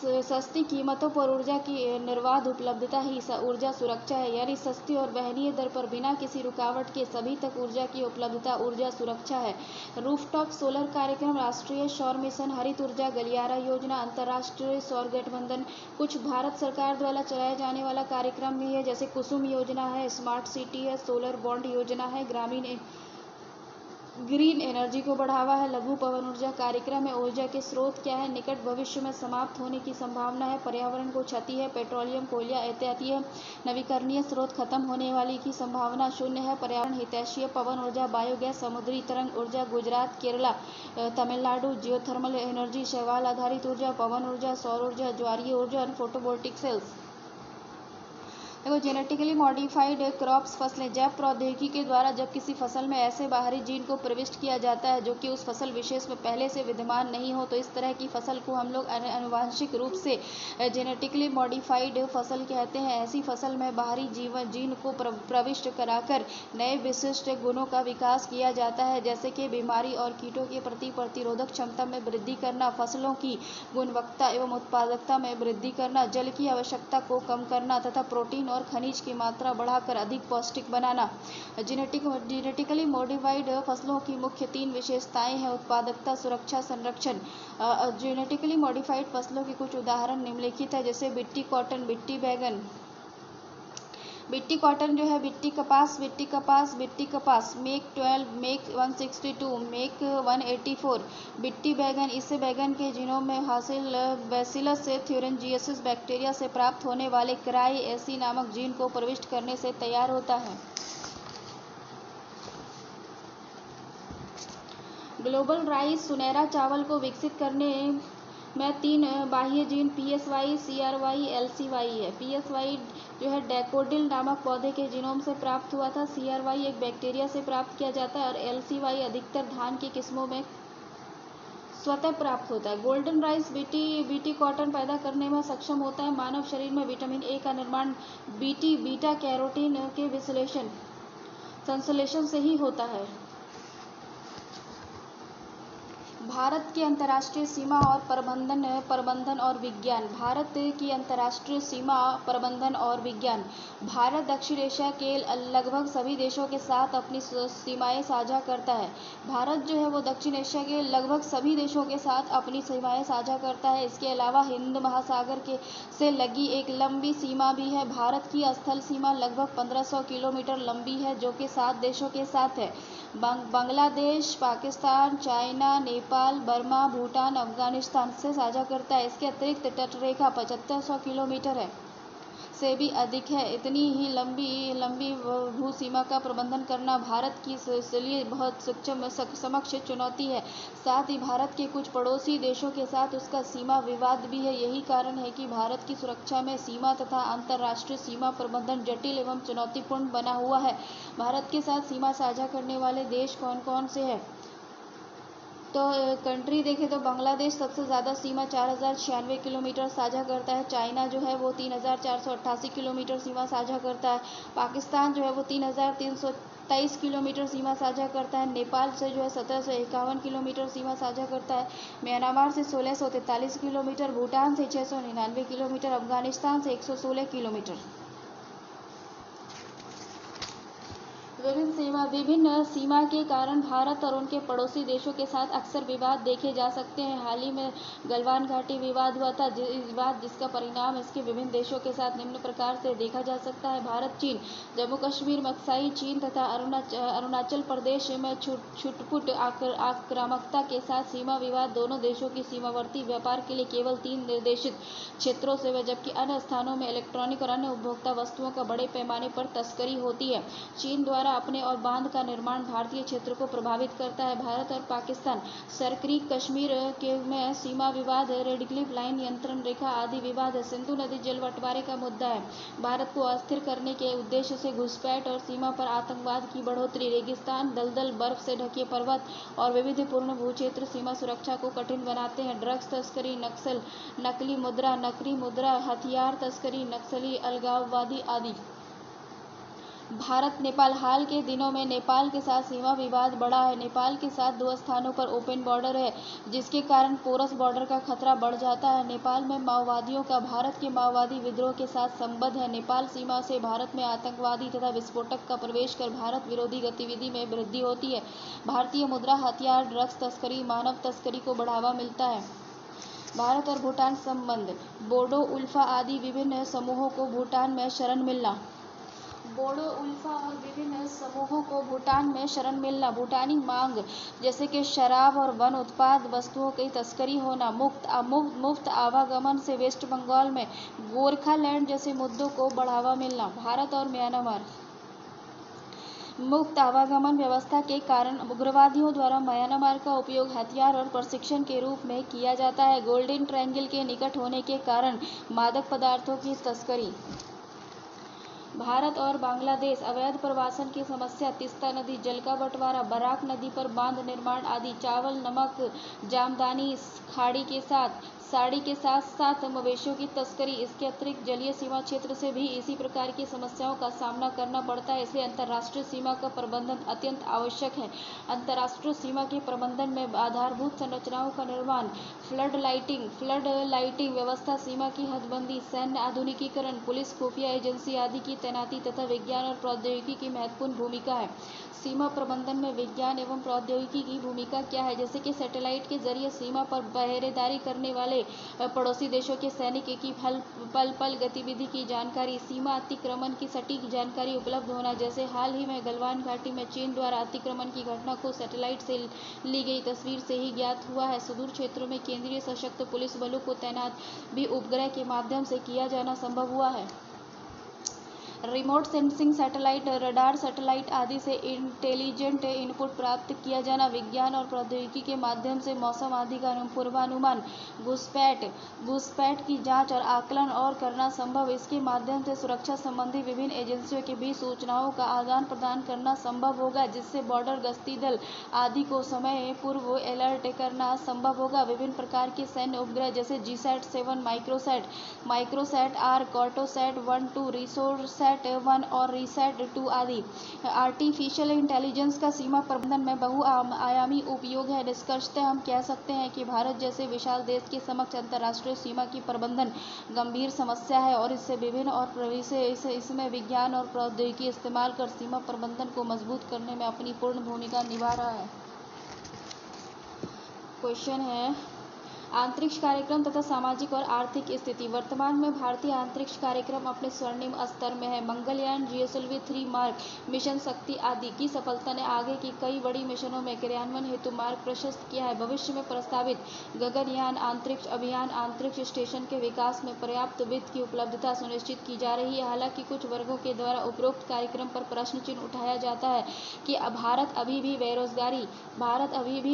S1: सस्ती कीमतों पर ऊर्जा की निर्बाध उपलब्धता ही ऊर्जा सुरक्षा है, यानी सस्ती और वहनीय दर पर बिना किसी रुकावट के सभी तक ऊर्जा की उपलब्धता ऊर्जा सुरक्षा है। रूफटॉप सोलर कार्यक्रम, राष्ट्रीय सौर मिशन, हरित ऊर्जा गलियारा योजना, अंतर्राष्ट्रीय सौर गठबंधन कुछ भारत सरकार द्वारा चलाया जाने वाला कार्यक्रम भी है, जैसे कुसुम योजना है, स्मार्ट सिटी है, सोलर बॉन्ड योजना है, ग्रीन एनर्जी को बढ़ावा है, लघु पवन ऊर्जा कार्यक्रम है। ऊर्जा के स्रोत क्या है? निकट भविष्य में समाप्त होने की संभावना है, पर्यावरण को क्षति है, पेट्रोलियम कोयला एहतियाती है, नवीकरणीय स्रोत खत्म होने वाली की संभावना शून्य है, पर्यावरण हितैषी है, पवन ऊर्जा, बायोगैस, समुद्री तरंग ऊर्जा, गुजरात, केरला, तमिलनाडु, जियोथर्मल एनर्जी, शैवाल आधारित ऊर्जा, पवन ऊर्जा, सौर ऊर्जा, ज्वारीय ऊर्जा और फोटोवोल्टिक सेल्स। देखो, जेनेटिकली मॉडिफाइड क्रॉप्स फसलें, जैव प्रौद्योगिकी के द्वारा जब किसी फसल में ऐसे बाहरी जीन को प्रविष्ट किया जाता है जो कि उस फसल विशेष में पहले से विद्यमान नहीं हो, तो इस तरह की फसल को हम लोग आनुवांशिक रूप से जेनेटिकली मॉडिफाइड फसल कहते हैं। ऐसी फसल में बाहरी जीन को प्रविष्ट कराकर नए विशिष्ट गुणों का विकास किया जाता है, जैसे कि बीमारी और कीटों के प्रति प्रतिरोधक क्षमता में वृद्धि करना, फसलों की गुणवत्ता एवं उत्पादकता में वृद्धि करना, जल की आवश्यकता को कम करना तथा प्रोटीन और खनिज की मात्रा बढ़ाकर अधिक पौष्टिक बनाना। जेनेटिकली मॉडिफाइड फसलों की मुख्य 3 विशेषताएं हैं: उत्पादकता, सुरक्षा, संरक्षण। जेनेटिकली मॉडिफाइड फसलों के कुछ उदाहरण निम्नलिखित है, जैसे बिट्टी कॉटन, बिट्टी बैगन। बिट्टी कॉटन जो है, बिट्टी कपास, मेक 12, मेक 162, मेक 184। बिट्टी बैगन, इससे बैगन के जीनोम में हासिल बैसिलस थ्यूरिंजियसिस बैक्टीरिया से प्राप्त होने वाले क्राई एसी नामक जीन को प्रविष्ट करने से तैयार होता है। ग्लोबल राइस, सुनहरा चावल को विकसित करने में 3 बाह्य जीन PSY, CRY, LCY है। PSY जो है डैकोडिल नामक पौधे के जीनोम से प्राप्त हुआ था, CRY एक बैक्टीरिया से प्राप्त किया जाता है और LCY अधिकतर धान की किस्मों में स्वतः प्राप्त होता है। गोल्डन राइस बीटी कॉटन पैदा करने में सक्षम होता है। मानव शरीर में विटामिन ए का निर्माण बीटा कैरोटीन के संश्लेषण से ही होता है। भारत की अंतर्राष्ट्रीय सीमा और प्रबंधन और विज्ञान। भारत की अंतर्राष्ट्रीय सीमा, प्रबंधन और विज्ञान। भारत दक्षिण एशिया के लगभग सभी देशों के साथ अपनी सीमाएं साझा करता है। भारत जो है वो दक्षिण एशिया के लगभग सभी देशों के साथ अपनी सीमाएं साझा करता है। इसके अलावा हिंद महासागर से लगी एक लंबी सीमा भी है। भारत की स्थल सीमा लगभग 1500 किलोमीटर लंबी है, जो कि 7 देशों के साथ है: बांग्लादेश, पाकिस्तान, चाइना, नेपाल, बर्मा, भूटान, अफगानिस्तान से साझा करता है। इसके अतिरिक्त तटरेखा 7500 किलोमीटर से भी अधिक है। इतनी ही लंबी भू सीमा का प्रबंधन करना भारत की लिए बहुत समक्ष चुनौती है। साथ ही भारत के कुछ पड़ोसी देशों के साथ उसका सीमा विवाद भी है। यही कारण है कि भारत की सुरक्षा में सीमा तथा अंतर्राष्ट्रीय सीमा प्रबंधन जटिल एवं चुनौतीपूर्ण बना हुआ है। भारत के साथ सीमा साझा करने वाले देश कौन कौन से हैं? तो कंट्री देखें तो बांग्लादेश सबसे ज़्यादा सीमा 4096 किलोमीटर साझा करता है। चाइना जो है वो 3488 किलोमीटर सीमा साझा करता है। पाकिस्तान जो है वो 3323 किलोमीटर सीमा साझा करता है। नेपाल से जो है 1751 किलोमीटर सीमा साझा करता है। म्यांमार से 1643 किलोमीटर, भूटान से 699 किलोमीटर, अफगानिस्तान से 116 किलोमीटर। विभिन्न सीमा के कारण भारत और उनके पड़ोसी देशों के साथ अक्सर विवाद देखे जा सकते हैं। हाल ही में गलवान घाटी विवाद हुआ था, जिसका परिणाम इसके विभिन्न देशों के साथ निम्न प्रकार से देखा जा सकता है: भारत चीन, जम्मू कश्मीर, मक्साई चीन तथा अरुणाचल प्रदेश में छुटपुट आक्रामकता के साथ सीमा विवाद। दोनों देशों की सीमावर्ती व्यापार के लिए केवल 3 निर्देशित क्षेत्रों से, जबकि अन्य स्थानों में इलेक्ट्रॉनिक और अन्य उपभोक्ता वस्तुओं का बड़े पैमाने पर तस्करी होती है। चीन द्वारा अपने और बांध का निर्माण भारतीय क्षेत्र को प्रभावित करता है। भारत और पाकिस्तान सरक्रीक, कश्मीर में सीमा विवाद है। रेड क्लिफ लाइन, नियंत्रण रेखा आदि विवाद है। सिंधु नदी जल बंटवारे का मुद्दा है। भारत को अस्थिर करने के उद्देश्य से घुसपैठ और सीमा पर आतंकवाद की बढ़ोतरी, रेगिस्तान, दलदल, बर्फ से ढके पर्वत और विविधपूर्ण भूक्षेत्र सीमा सुरक्षा को कठिन बनाते हैं। ड्रग्स तस्करी, नकली मुद्रा, हथियार तस्करी, नक्सली, अलगाववादी आदि। भारत नेपाल हाल के दिनों में नेपाल के साथ सीमा विवाद बढ़ा है। नेपाल के साथ 2 स्थानों पर ओपन बॉर्डर है, जिसके कारण पोरस बॉर्डर का खतरा बढ़ जाता है। नेपाल में माओवादियों का भारत के माओवादी विद्रोह के साथ संबंध है। नेपाल सीमा से भारत में आतंकवादी तथा विस्फोटक का प्रवेश कर भारत विरोधी गतिविधि में वृद्धि होती है। भारतीय मुद्रा, हथियार, ड्रग्स तस्करी, मानव तस्करी को बढ़ावा मिलता है। भारत और भूटान संबंध, बोडो, उल्फा आदि विभिन्न समूहों को भूटान में शरण मिलना। बोडो, उल्फा और विभिन्न समूहों को भूटान में शरण मिलना। भूटानी मांग जैसे कि शराब और वन उत्पाद वस्तुओं की तस्करी होना। मुफ्त आवागमन से वेस्ट बंगाल में गोरखालैंड जैसे मुद्दों को बढ़ावा मिलना। भारत और म्यांमार, मुक्त आवागमन व्यवस्था के कारण उग्रवादियों द्वारा म्यांमार का उपयोग हथियार और प्रशिक्षण के रूप में किया जाता है। गोल्डन ट्रायंगल के निकट होने के कारण मादक पदार्थों की तस्करी। भारत और बांग्लादेश, अवैध प्रवासन की समस्या, तीस्ता नदी जल का बंटवारा, बराक नदी पर बांध निर्माण आदि। चावल, नमक, जामदानी, साड़ी के साथ साथ मवेशियों की तस्करी। इसके अतिरिक्त जलीय सीमा क्षेत्र से भी इसी प्रकार की समस्याओं का सामना करना पड़ता है, इसलिए अंतर्राष्ट्रीय सीमा का प्रबंधन अत्यंत आवश्यक है। अंतर्राष्ट्रीय सीमा के प्रबंधन में आधारभूत संरचनाओं का निर्माण, फ्लड लाइटिंग व्यवस्था, सीमा की हदबंदी, सैन्य आधुनिकीकरण, पुलिस, खुफिया एजेंसी आदि की तैनाती तथा विज्ञान और प्रौद्योगिकी की महत्वपूर्ण भूमिका है। सीमा प्रबंधन में विज्ञान एवं प्रौद्योगिकी की भूमिका क्या है? जैसे कि सैटेलाइट के जरिए सीमा पर पहरेदारी करने वाले पड़ोसी देशों के सैनिक की पल पल गतिविधि की जानकारी, सीमा अतिक्रमण की सटीक जानकारी उपलब्ध होना। जैसे हाल ही में गलवान घाटी में चीन द्वारा अतिक्रमण की घटना को सैटेलाइट से ली गई तस्वीर से ही ज्ञात हुआ है। सुदूर क्षेत्रों में केंद्रीय सशक्त पुलिस बलों को तैनात भी उपग्रह के माध्यम से किया जाना संभव हुआ है। Remote sensing satellite, radar satellite आदि से इंटेलिजेंट इनपुट प्राप्त किया जाना। विज्ञान और प्रौद्योगिकी के माध्यम से मौसम आदि का पूर्वानुमान, घुसपैठ की जांच और आकलन और करना संभव। इसके माध्यम से सुरक्षा संबंधी विभिन्न एजेंसियों के बीच सूचनाओं का आदान प्रदान करना संभव होगा, जिससे बॉर्डर गश्ती दल आदि को समय पूर्व अलर्ट करना संभव होगा। विभिन्न प्रकार के सैन्य उपग्रह जैसे GSAT-7, माइक्रोसैट आर, कार्टोसैट 1-2, रिसोसैट 1 और रिसैट 2 आदि। आर्टिफिशियल इंटेलिजेंस का सीमा प्रबंधन में बहुआयामी उपयोग है। निष्कर्षतः हम कह सकते हैं कि भारत जैसे विशाल देश के समक्ष अंतर्राष्ट्रीय सीमा की प्रबंधन गंभीर समस्या है और इसमें विज्ञान और प्रौद्योगिकी इस्तेमाल कर सीमा प्रबंधन को मजबूत करने में अपनी पूर्ण भूमिका निभा रहा है। क्वेश्चन है, अंतरिक्ष कार्यक्रम तथा सामाजिक और आर्थिक स्थिति। वर्तमान में भारतीय अंतरिक्ष कार्यक्रम अपने स्वर्णिम स्तर में है। मंगलयान, GSLV-3 मार्क, मिशन शक्ति आदि की सफलता ने आगे की कई बड़ी मिशनों में क्रियान्वयन हेतु मार्ग प्रशस्त किया है। भविष्य में प्रस्तावित गगनयान अंतरिक्ष अभियान अंतरिक्ष स्टेशन के विकास में पर्याप्त वित्त की उपलब्धता सुनिश्चित की जा रही है। हालांकि कुछ वर्गों के द्वारा उपरोक्त कार्यक्रम पर प्रश्न चिन्ह उठाया जाता है कि भारत अभी भी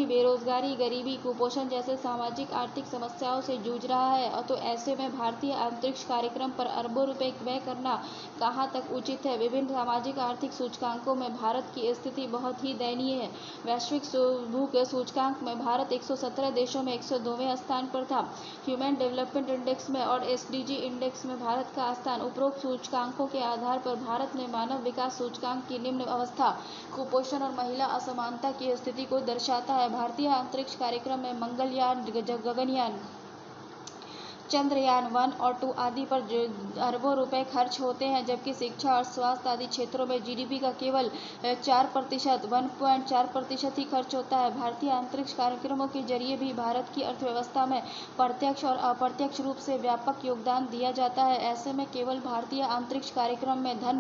S1: बेरोजगारी, गरीबी, कुपोषण जैसे सामाजिक आर्थिक समस्याओं से जूझ रहा है, तो ऐसे में भारतीय अंतरिक्ष कार्यक्रम पर अरबों रुपए व्यय करना कहां तक उचित है। विभिन्न सामाजिक आर्थिक सूचकांकों में भारत की स्थिति बहुत ही दयनीय है। वैश्विक भूख सूचकांक में भारत 117 देशों में 102वें स्थान पर था। ह्यूमन डेवलपमेंट इंडेक्स में और SDG इंडेक्स में भारत का स्थान उपरोक्त सूचकांकों के आधार पर भारत में मानव विकास सूचकांक की निम्न अवस्था, कुपोषण और महिला असमानता की स्थिति को दर्शाता है। भारतीय अंतरिक्ष कार्यक्रम में मंगलयान, गगनयान, चंद्रयान 1 और 2 आदि पर अरबों रुपए खर्च होते हैं, जबकि शिक्षा और स्वास्थ्य आदि क्षेत्रों में GDP का केवल 1.4% ही खर्च होता है। भारतीय अंतरिक्ष कार्यक्रमों के जरिए भी भारत की अर्थव्यवस्था में प्रत्यक्ष और अप्रत्यक्ष रूप से व्यापक योगदान दिया जाता है। ऐसे में केवल भारतीय अंतरिक्ष कार्यक्रम में धन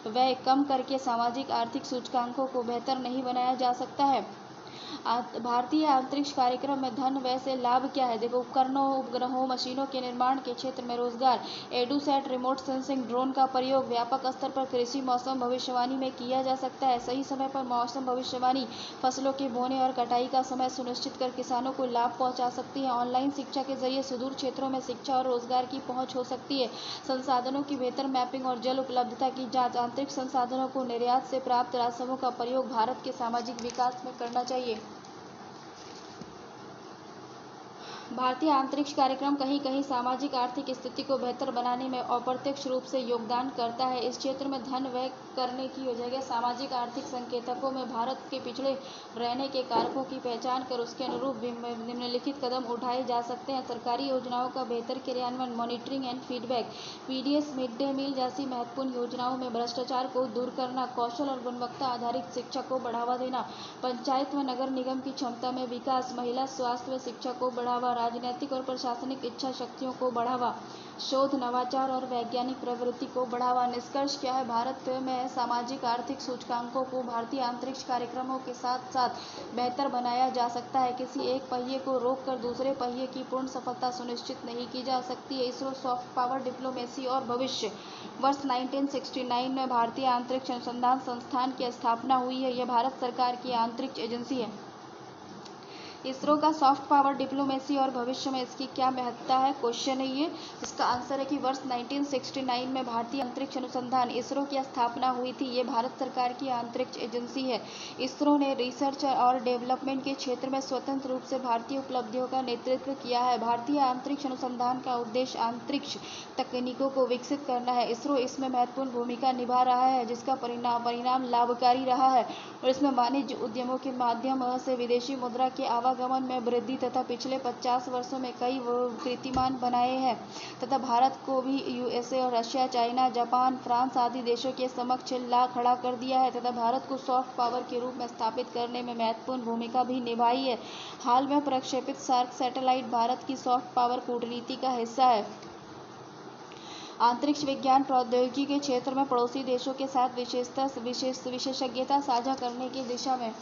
S1: व्यय कम करके सामाजिक आर्थिक सूचकांकों को बेहतर नहीं बनाया जा सकता है। भारतीय अंतरिक्ष कार्यक्रम में धन व्यय से लाभ क्या है? देखो, उपकरणों, उपग्रहों, मशीनों के निर्माण के क्षेत्र में रोजगार, एडुसैट, रिमोट सेंसिंग, ड्रोन का प्रयोग, व्यापक स्तर पर कृषि मौसम भविष्यवाणी में किया जा सकता है। सही समय पर मौसम भविष्यवाणी फसलों के बोने और कटाई का समय सुनिश्चित कर किसानों को लाभ पहुंचा सकती है। ऑनलाइन शिक्षा के जरिए सुदूर क्षेत्रों में शिक्षा और रोजगार की पहुंच हो सकती है। संसाधनों की बेहतर मैपिंग और जल उपलब्धता की जांच। अंतरिक्ष संसाधनों को निर्यात से प्राप्त राजस्वों का प्रयोग भारत के सामाजिक विकास में करना चाहिए। भारतीय अंतरिक्ष कार्यक्रम कहीं कहीं सामाजिक आर्थिक स्थिति को बेहतर बनाने में अप्रत्यक्ष रूप से योगदान करता है। इस क्षेत्र में धन व्यय करने की जगह सामाजिक आर्थिक संकेतकों में भारत के पिछड़े रहने के कारकों की पहचान कर उसके अनुरूप निम्नलिखित कदम उठाए जा सकते हैं। सरकारी योजनाओं का बेहतर क्रियान्वयन, monitoring and feedback, PDS, mid day meal जैसी महत्वपूर्ण योजनाओं में भ्रष्टाचार को दूर करना, कौशल और गुणवत्ता आधारित शिक्षा को बढ़ावा देना, पंचायत व नगर निगम की क्षमता में विकास, महिला स्वास्थ्य व शिक्षा को बढ़ावा, राजनीतिक और प्रशासनिक इच्छा शक्तियों को बढ़ावा, शोध, नवाचार और वैज्ञानिक प्रवृत्ति को बढ़ावा। निष्कर्ष क्या है? भारत में सामाजिक आर्थिक सूचकांकों को भारतीय अंतरिक्ष कार्यक्रमों के साथ साथ बेहतर बनाया जा सकता है। किसी एक पहिए को रोककर दूसरे पहिए की पूर्ण सफलता सुनिश्चित नहीं की जा सकती है। इसरो, सॉफ्ट पावर, डिप्लोमेसी और भविष्य। वर्ष 1969 में भारतीय अंतरिक्ष अनुसंधान संस्थान की स्थापना हुई है। यह भारत सरकार की अंतरिक्ष एजेंसी है। इसरो का सॉफ्ट पावर, डिप्लोमेसी और भविष्य में इसकी क्या महत्ता है? क्वेश्चन है ये। इसका आंसर है कि वर्ष 1969 में भारतीय अंतरिक्ष अनुसंधान इसरो की स्थापना हुई थी। ये भारत सरकार की अंतरिक्ष एजेंसी है। इसरो ने रिसर्च और डेवलपमेंट के क्षेत्र में स्वतंत्र रूप से भारतीय उपलब्धियों का नेतृत्व किया है। भारतीय अंतरिक्ष अनुसंधान का उद्देश्य अंतरिक्ष तकनीकों को विकसित करना है। इसरो इसमें महत्वपूर्ण भूमिका निभा रहा है, जिसका परिणाम लाभकारी रहा है और इसमें वाणिज्य उद्यमों के माध्यम से विदेशी मुद्रा के आवागमन में वृद्धि तथा पिछले 50 वर्षों में कई कीर्तिमान बनाए हैं तथा भारत को भी यूएसए और रशिया, चाइना, जापान, फ्रांस आदि देशों के समक्ष ला खड़ा कर दिया है तथा भारत को सॉफ्ट पावर के रूप में स्थापित करने में महत्वपूर्ण भूमिका भी निभाई है। हाल में प्रक्षेपित सार्क सैटेलाइट भारत की सॉफ्ट पावर कूटनीति का हिस्सा है। अंतरिक्ष विज्ञान प्रौद्योगिकी के क्षेत्र में पड़ोसी देशों के साथ विशेषज्ञता साझा करने की दिशा में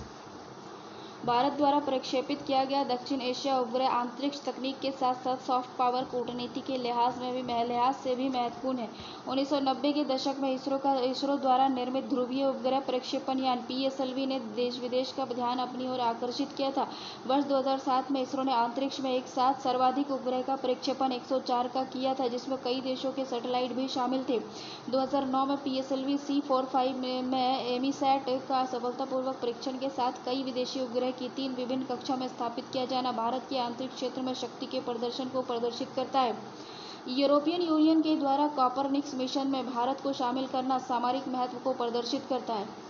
S1: भारत द्वारा प्रक्षेपित किया गया दक्षिण एशिया उपग्रह अंतरिक्ष तकनीक के साथ साथ सॉफ्ट पावर कूटनीति के लिहाज से भी महत्वपूर्ण है। 1990 के दशक में इसरो द्वारा निर्मित ध्रुवीय उपग्रह प्रक्षेपण यान पीएसएलवी ने देश विदेश का ध्यान अपनी ओर आकर्षित किया था। वर्ष 2007 में इसरो ने अंतरिक्ष में एक साथ सर्वाधिक उपग्रह का प्रक्षेपण 104 का किया था, जिसमें कई देशों के सैटेलाइट भी शामिल थे। 2009 में पीएसएलवी C45 में एमीसैट का सफलतापूर्वक परीक्षण के साथ कई विदेशी उपग्रह की 3 विभिन्न कक्षा में स्थापित किया जाना भारत के आंतरिक क्षेत्र में शक्ति के प्रदर्शन को प्रदर्शित करता है। यूरोपियन यूनियन के द्वारा कॉपरनिकस मिशन में भारत को शामिल करना सामरिक महत्व को प्रदर्शित करता है।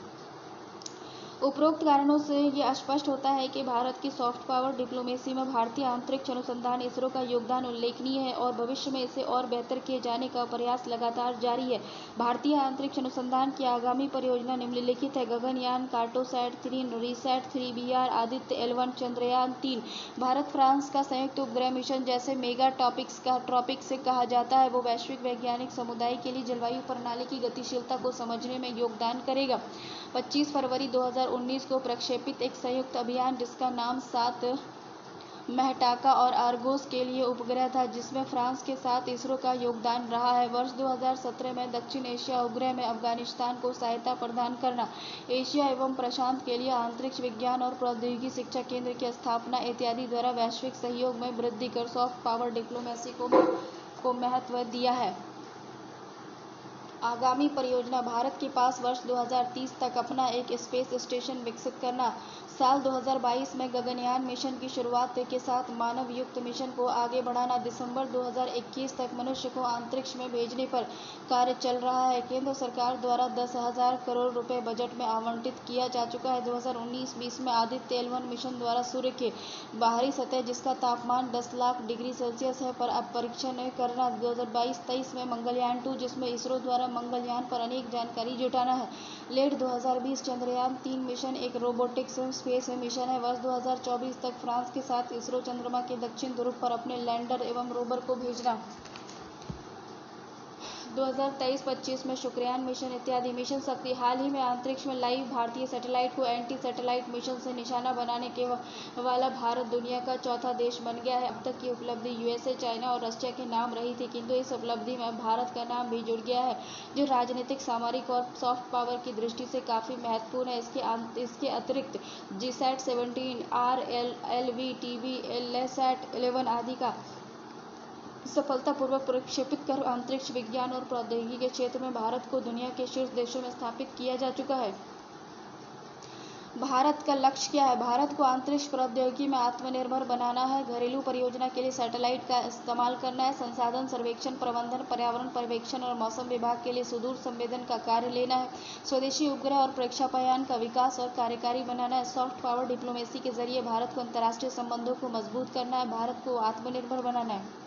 S1: उपरोक्त कारणों से यह स्पष्ट होता है कि भारत की सॉफ्ट पावर डिप्लोमेसी में भारतीय अंतरिक्ष अनुसंधान इसरो का योगदान उल्लेखनीय है और भविष्य में इसे और बेहतर किए जाने का प्रयास लगातार जारी है। भारतीय अंतरिक्ष अनुसंधान की आगामी परियोजना निम्नलिखित है: Gaganyaan, Cartosat 3, RISAT 3BR, Aditya L1, Chandrayaan 3। Bharat France का संयुक्त उपग्रह मिशन, जैसे मेगा ट्रॉपिक से कहा जाता है, वो वैश्विक वैज्ञानिक समुदाय के लिए जलवायु प्रणाली की गतिशीलता को समझने में योगदान करेगा। 25 फरवरी 2019 को प्रक्षेपित एक संयुक्त अभियान जिसका नाम 7 मेहटाका और आर्गोस के लिए उपग्रह था, जिसमें फ्रांस के साथ इसरो का योगदान रहा है। वर्ष 2017 में दक्षिण एशिया उपग्रह में अफगानिस्तान को सहायता प्रदान करना, एशिया एवं प्रशांत के लिए अंतरिक्ष विज्ञान और प्रौद्योगिकी शिक्षा केंद्र की स्थापना इत्यादि द्वारा वैश्विक सहयोग में वृद्धि कर सॉफ्ट पावर डिप्लोमेसी को महत्व दिया है। आगामी परियोजना: भारत के पास वर्ष 2030 तक अपना एक स्पेस स्टेशन विकसित करना। साल 2022 में गगनयान मिशन की शुरुआत के साथ मानव युक्त मिशन को आगे बढ़ाना। दिसंबर 2021 तक मनुष्य को अंतरिक्ष में भेजने पर कार्य चल रहा है। केंद्र सरकार द्वारा 10,000 करोड़ रुपए बजट में आवंटित किया जा चुका है। 2019-20 में आदित्य L1 मिशन द्वारा सूर्य के बाहरी सतह, जिसका तापमान 10 लाख डिग्री सेल्सियस है, पर अब परीक्षण करना। 2022-23 में मंगलयान 2, जिसमें इसरो द्वारा मंगलयान पर अनेक जानकारी जुटाना है। लेट 2020 चंद्रयान 3 मिशन एक रोबोटिक्स स्पेस मिशन है। वर्ष 2024 तक फ्रांस के साथ इसरो चंद्रमा के दक्षिण ध्रुव पर अपने लैंडर एवं रोवर को भेजना। 2023-25 में शुक्रयान मिशन इत्यादि मिशन शक्ति। हाल ही में अंतरिक्ष में लाइव भारतीय सैटेलाइट को एंटी सैटेलाइट मिशन से निशाना बनाने के वाला भारत दुनिया का चौथा देश बन गया है। अब तक की उपलब्धि यूएसए, चाइना और रशिया के नाम रही थी, किंतु इस उपलब्धि में भारत का नाम भी जुड़ गया है, जो राजनीतिक, सामरिक और सॉफ्ट पावर की दृष्टि से काफ़ी महत्वपूर्ण है। इसके अतिरिक्त GSAT 17, RLV, TB, LSAT 11 आदि का सफलतापूर्वक प्रक्षेपित कर अंतरिक्ष विज्ञान और प्रौद्योगिकी के क्षेत्र में भारत को दुनिया के शीर्ष देशों में स्थापित किया जा चुका है। भारत का लक्ष्य क्या है? भारत को अंतरिक्ष प्रौद्योगिकी में आत्मनिर्भर बनाना है, घरेलू परियोजना के लिए सैटेलाइट का इस्तेमाल करना है, संसाधन सर्वेक्षण, प्रबंधन, पर्यावरण पर्यवेक्षण और मौसम विभाग के लिए सुदूर संवेदन का कार्य लेना है, स्वदेशी उपग्रह और प्रेक्षापयान का विकास और कार्यकारी बनाना है, सॉफ्ट पावर डिप्लोमेसी के जरिए भारत को अंतर्राष्ट्रीय संबंधों को मजबूत करना है, भारत को आत्मनिर्भर बनाना है।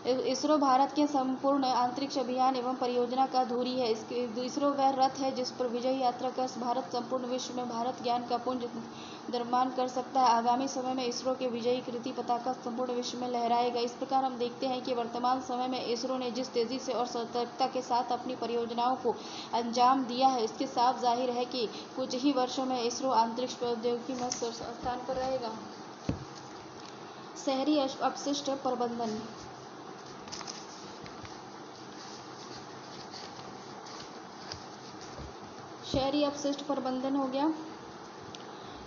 S1: इसरो भारत के संपूर्ण अंतरिक्ष अभियान एवं परियोजना का धुरी है। इसरो वह रथ है जिस पर विजयी यात्रा कर भारत संपूर्ण विश्व में भारत ज्ञान का पुंज निर्माण कर सकता है। आगामी समय में इसरो के विजयी कृति पताका संपूर्ण विश्व में लहराएगा। इस प्रकार हम देखते हैं कि वर्तमान समय में इसरो ने जिस तेजी से और सतर्कता के साथ अपनी परियोजनाओं को अंजाम दिया है, इसके साफ जाहिर है कि कुछ ही वर्षों में इसरो अंतरिक्ष प्रौद्योगिकी में शीर्ष स्थान पर रहेगा। शहरी अपशिष्ट प्रबंधन। शहरी अपशिष्ट प्रबंधन हो गया।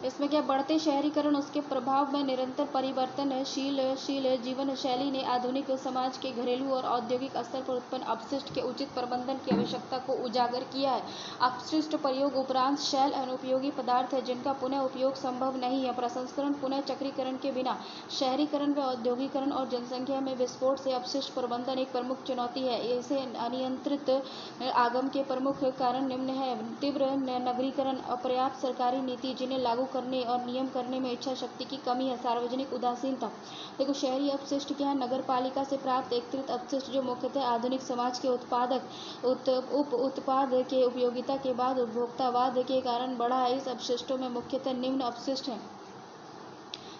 S1: इसमें क्या, बढ़ते शहरीकरण, उसके प्रभाव में निरंतर परिवर्तनशील जीवन शैली ने आधुनिक समाज के घरेलू और औद्योगिक स्तर पर उत्पन्न अपशिष्ट के उचित प्रबंधन की आवश्यकता को उजागर किया है। अपशिष्ट प्रयोग उपरांत शैल अनुपयोगी पदार्थ है जिनका पुनः उपयोग संभव नहीं है। प्रसंस्करण, पुनः चक्रीकरण के बिना शहरीकरण व औद्योगिकरण और जनसंख्या में विस्फोट से अपशिष्ट प्रबंधन एक प्रमुख चुनौती है। इसे अनियंत्रित आगम के प्रमुख कारण निम्न है: तीव्र नगरीकरण, अपर्याप्त सरकारी नीति जिन्हें लागू करने और नियम करने में इच्छा शक्ति की कमी है, सार्वजनिक उदासीनता। देखो, शहरी अपशिष्ट क्या है? नगर पालिका से प्राप्त एकत्रित अपशिष्ट जो मुख्यतः आधुनिक समाज के उप उत्पाद के उपयोगिता के बाद उपभोक्तावाद के कारण बढ़ा है। इस अपशिष्टों में मुख्यतः निम्न अपशिष्ट हैं,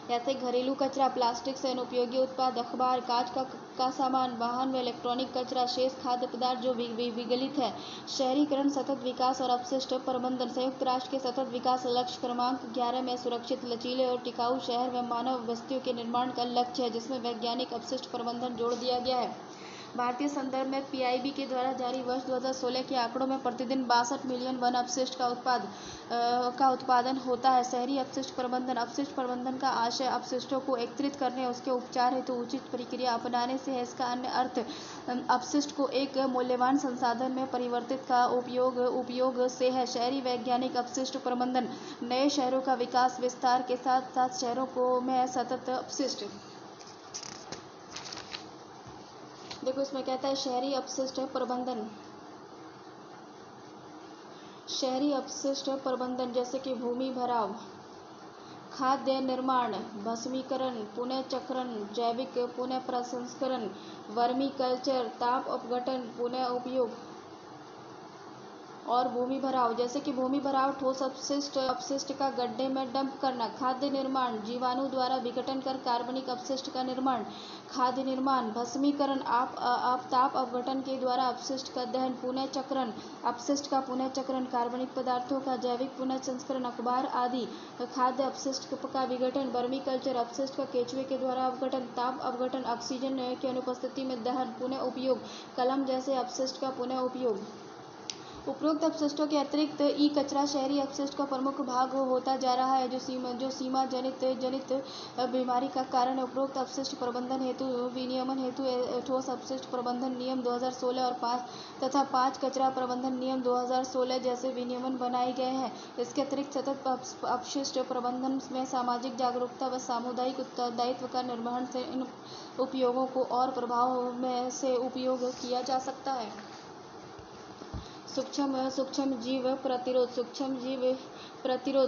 S1: जैसे घरेलू कचरा, प्लास्टिक से अनुपयोगी उत्पाद, अखबार, कांच का सामान, वाहन व इलेक्ट्रॉनिक कचरा, शेष खाद्य पदार्थ जो विगलित है। शहरीकरण, सतत विकास और अपशिष्ट प्रबंधन। संयुक्त राष्ट्र के सतत विकास लक्ष्य क्रमांक 11 में सुरक्षित, लचीले और टिकाऊ शहर व मानव बस्तियों के निर्माण का लक्ष्य है, जिसमें वैज्ञानिक अपशिष्ट प्रबंधन जोड़ दिया गया है। भारतीय संदर्भ में पीआईबी के द्वारा जारी वर्ष 2016 के आंकड़ों में प्रतिदिन 62 मिलियन वन अपशिष्ट का उत्पादन होता है। शहरी अपशिष्ट प्रबंधन। अपशिष्ट प्रबंधन का आशय अपशिष्टों को एकत्रित करने, उसके उपचार हेतु उचित प्रक्रिया अपनाने से है। इसका अन्य अर्थ अपशिष्ट को एक मूल्यवान संसाधन में परिवर्तित का उपयोग से है। शहरी वैज्ञानिक अपशिष्ट प्रबंधन। नए शहरों का विकास, विस्तार के साथ साथ शहरों में सतत अपशिष्ट। देखो, इसमें कहता है शहरी अपशिष्ट प्रबंधन। शहरी अपशिष्ट प्रबंधन जैसे कि भूमि भराव, खाद्य निर्माण, भस्मीकरण, पुनः चक्रण, जैविक पुनः प्रसंस्करण, वर्मी कल्चर, ताप अपघटन, पुनः उपयोग और भूमि भराव। जैसे कि भूमि भराव, ठोस अपशिष्ट का गड्ढे में डंप करना। खाद्य निर्माण, जीवाणु द्वारा विघटन कर कार्बनिक अपशिष्ट का निर्माण। खाद्य निर्माण, भस्मीकरण, ताप अपघटन के द्वारा अपशिष्ट का दहन। पुनः चक्रण, अपशिष्ट का पुनः चक्रण, कार्बनिक पदार्थों का जैविक पुनः संस्करण, अखबार आदि खाद्य अपशिष्ट का विघटन। वर्मी कल्चर, अपशिष्ट का केंचुए के द्वारा अपघटन। ताप अपघटन, ऑक्सीजन की अनुपस्थिति में दहन। पुनः उपयोग, कलम जैसे अपशिष्ट का पुनः उपयोग। उपरोक्त अपशिष्टों के अतिरिक्त ई कचरा शहरी अपशिष्ट का प्रमुख भाग होता जा रहा है, जो सीमा जनित बीमारी का कारण है। उपरोक्त अपशिष्ट प्रबंधन हेतु विनियमन हेतु ठोस अपशिष्ट प्रबंधन नियम 2016 और 5 कचरा प्रबंधन नियम 2016 जैसे विनियमन बनाए गए हैं। इसके अतिरिक्त सतत अपशिष्ट प्रबंधन में सामाजिक जागरूकता व सामुदायिक उत्तरदायित्व का निर्वहन से इन उपयोगों को और प्रभाव में से उपयोग किया जा सकता है। सूक्ष्म जीव प्रतिरोध,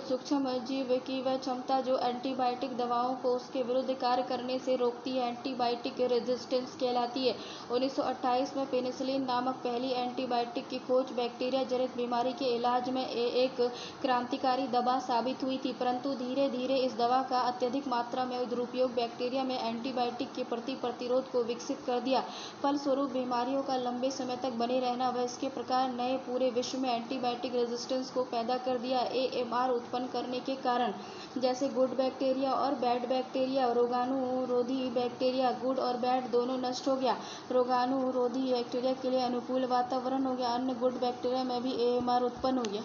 S1: सूक्ष्म जीव की वह क्षमता जो एंटीबायोटिक दवाओं को उसके विरुद्ध कार्य करने से रोकती है, एंटीबायोटिक रेजिस्टेंस कहलाती है। 1928 में पेनिसिलिन नामक पहली एंटीबायोटिक की खोज बैक्टीरिया जनित बीमारी के इलाज में एक क्रांतिकारी दवा साबित हुई थी, परंतु धीरे धीरे इस दवा का अत्यधिक मात्रा में दुरुपयोग बैक्टीरिया में एंटीबायोटिक के प्रति प्रतिरोध को विकसित कर दिया। फलस्वरूप बीमारियों का लंबे समय तक बने रहना व इसके प्रकार नए पूरे विश्व में एंटीबायोटिक रेजिस्टेंस को पैदा कर दिया। एएमआर उत्पन्न करने के कारण, जैसे गुड बैक्टीरिया और बैड बैक्टीरिया, रोगाणुरोधी बैक्टीरिया गुड और बैड दोनों नष्ट हो गया। रोगाणुरोधी बैक्टीरिया के लिए अनुकूल वातावरण हो गया। अन्य गुड बैक्टीरिया में भी एएमआर उत्पन्न हो गया।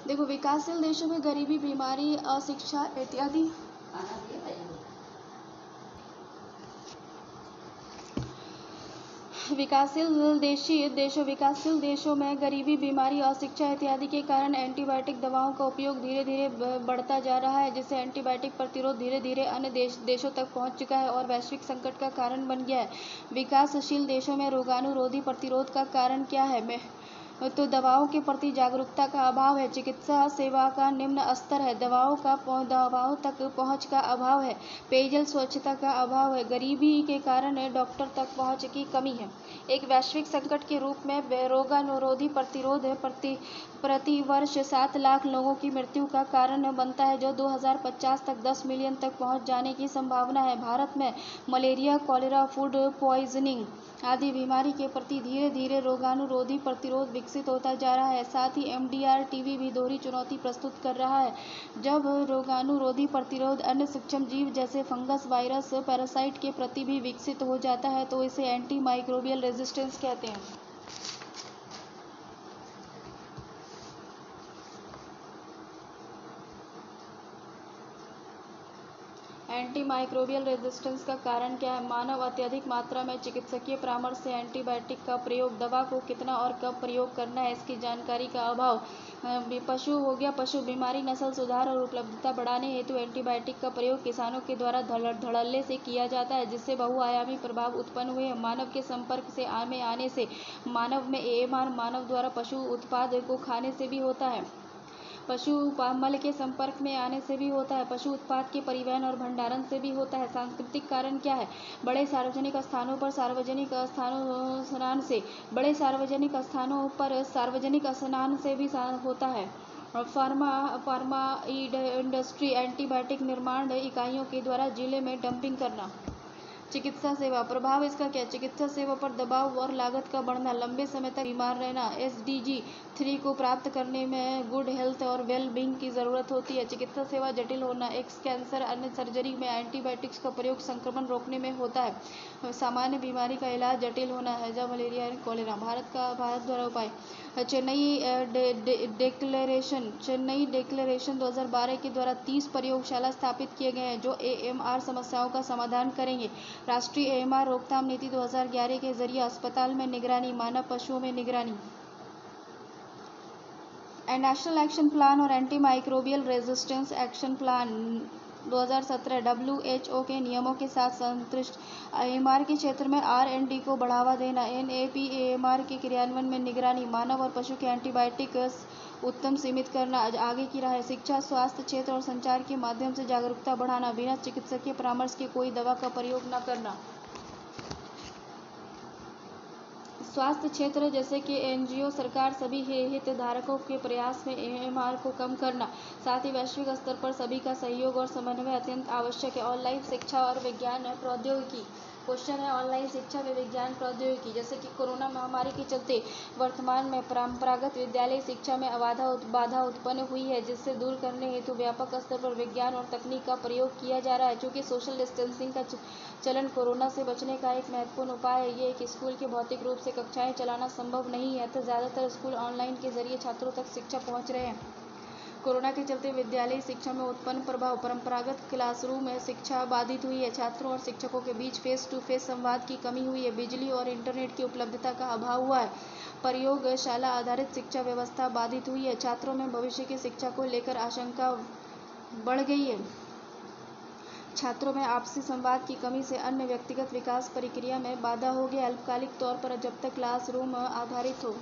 S1: देखो, विकासशील देशों में गरीबी, बीमारी, अशिक्षा इत्यादि विकासशील देशों में गरीबी, बीमारी, अशिक्षा इत्यादि के कारण एंटीबायोटिक दवाओं का उपयोग धीरे धीरे बढ़ता जा रहा है, जिससे एंटीबायोटिक प्रतिरोध धीरे धीरे अन्य देशों तक पहुंच चुका है और वैश्विक संकट का कारण बन गया है। विकासशील देशों में रोगाणुरोधी प्रतिरोध का कारण क्या है? तो दवाओं के प्रति जागरूकता का अभाव है, चिकित्सा सेवा का निम्न स्तर है, दवाओं तक पहुंच का अभाव है, पेयजल स्वच्छता का अभाव है, गरीबी के कारण डॉक्टर तक पहुंच की कमी है। एक वैश्विक संकट के रूप में रोगाणुरोधी प्रतिरोध प्रति वर्ष 7 लाख लोगों की मृत्यु का कारण बनता है, जो 2050 तक 10 मिलियन तक पहुंच जाने की संभावना है। भारत में मलेरिया, कॉलेरा, फूड पॉइजनिंग आदि बीमारी के प्रति धीरे धीरे रोगाणुरोधी प्रतिरोध विकसित होता जा रहा है। साथ ही एमडीआर टीबी भी दोहरी चुनौती प्रस्तुत कर रहा है। जब रोगाणुरोधी प्रतिरोध अन्य सूक्ष्म जीव जैसे फंगस, वायरस, पैरासाइट के प्रति भी विकसित हो जाता है तो इसे एंटी माइक्रोबियल रेजिस्टेंस कहते हैं। एंटी माइक्रोबियल रेजिस्टेंस का कारण क्या है? मानव अत्यधिक मात्रा में चिकित्सकीय परामर्श से एंटीबायोटिक का प्रयोग, दवा को कितना और कब प्रयोग करना है इसकी जानकारी का अभाव, पशु बीमारी, नस्ल सुधार और उपलब्धता बढ़ाने हेतु एंटीबायोटिक का प्रयोग किसानों के द्वारा धड़ल्ले से किया जाता है, जिससे बहुआयामी प्रभाव उत्पन्न हुए हैं। मानव के संपर्क में आने से मानव में एएमआर मानव द्वारा पशु उत्पाद को खाने से भी होता है, पशु मल के संपर्क में आने से भी होता है, पशु उत्पाद के परिवहन और भंडारण से भी होता है। सांस्कृतिक कारण क्या है? बड़े सार्वजनिक स्थानों पर सार्वजनिक स्नान से भी होता है। फार्मा इंडस्ट्री एंटीबायोटिक निर्माण इकाइयों के द्वारा जिले में डंपिंग करना। चिकित्सा सेवा प्रभाव इसका क्या? चिकित्सा सेवा पर दबाव और लागत का बढ़ना, लंबे समय तक बीमार रहना। एसडीजी 3 को प्राप्त करने में गुड हेल्थ और वेल बीइंग की जरूरत होती है। चिकित्सा सेवा जटिल होना, एक्स कैंसर, अन्य सर्जरी में एंटीबायोटिक्स का प्रयोग संक्रमण रोकने में होता है। सामान्य बीमारी का इलाज जटिल होना, हैजा, मलेरिया, कॉलेरा। भारत द्वारा उपाय। चेन्नई डिक्लेरेशन 2012 के द्वारा 30 प्रयोगशाला स्थापित किए गए हैं जो एएमआर समस्याओं का समाधान करेंगे। राष्ट्रीय एएमआर रोकथाम नीति 2011 के जरिए अस्पताल में निगरानी, मानव पशुओं में निगरानी। नेशनल एक्शन प्लान और anti microbial resistance action plan 2017 WHO के नियमों के साथ संतुष्ट। एएमआर के क्षेत्र में आर&डी को बढ़ावा देना, एनएपी एएमआर के क्रियान्वयन में निगरानी, मानव और पशु के एंटीबायोटिक उत्तम सीमित करना। आगे की राह, शिक्षा, स्वास्थ्य क्षेत्र और संचार के माध्यम से जागरूकता बढ़ाना, बिना चिकित्सकीय परामर्श के कोई दवा का प्रयोग न करना। स्वास्थ्य क्षेत्र जैसे कि एनजीओ, सरकार, सभी हितधारकों के प्रयास में एएमआर को कम करना। साथ ही वैश्विक स्तर पर सभी का सहयोग और समन्वय अत्यंत आवश्यक है। ऑनलाइन शिक्षा और विज्ञान प्रौद्योगिकी। क्वेश्चन है, ऑनलाइन शिक्षा व विज्ञान प्रौद्योगिकी। जैसे कि कोरोना महामारी के चलते वर्तमान में परंपरागत विद्यालय शिक्षा में बाधा उत्पन्न हुई है, जिससे दूर करने हेतु व्यापक स्तर पर विज्ञान और तकनीक का प्रयोग किया जा रहा है। चूँकि सोशल डिस्टेंसिंग का चलन कोरोना से बचने का एक महत्वपूर्ण उपाय है, ये एक स्कूल के भौतिक रूप से कक्षाएं चलाना संभव नहीं है, तो ज़्यादातर स्कूल ऑनलाइन के जरिए छात्रों तक शिक्षा पहुंच रहे हैं। कोरोना के चलते विद्यालयी शिक्षा में उत्पन्न प्रभाव, परंपरागत क्लासरूम में शिक्षा बाधित हुई है, छात्रों और शिक्षकों के बीच फेस टू फेस संवाद की कमी हुई है, बिजली और इंटरनेट की उपलब्धता का अभाव हुआ है, प्रयोगशाला आधारित शिक्षा व्यवस्था बाधित हुई है, छात्रों में भविष्य की शिक्षा को लेकर आशंका बढ़ गई है, छात्रों में आपसी संवाद की कमी से अन्य व्यक्तिगत विकास प्रक्रिया में बाधा हो गया। अल्पकालिक तौर पर जब तक क्लासरूम आधारित हो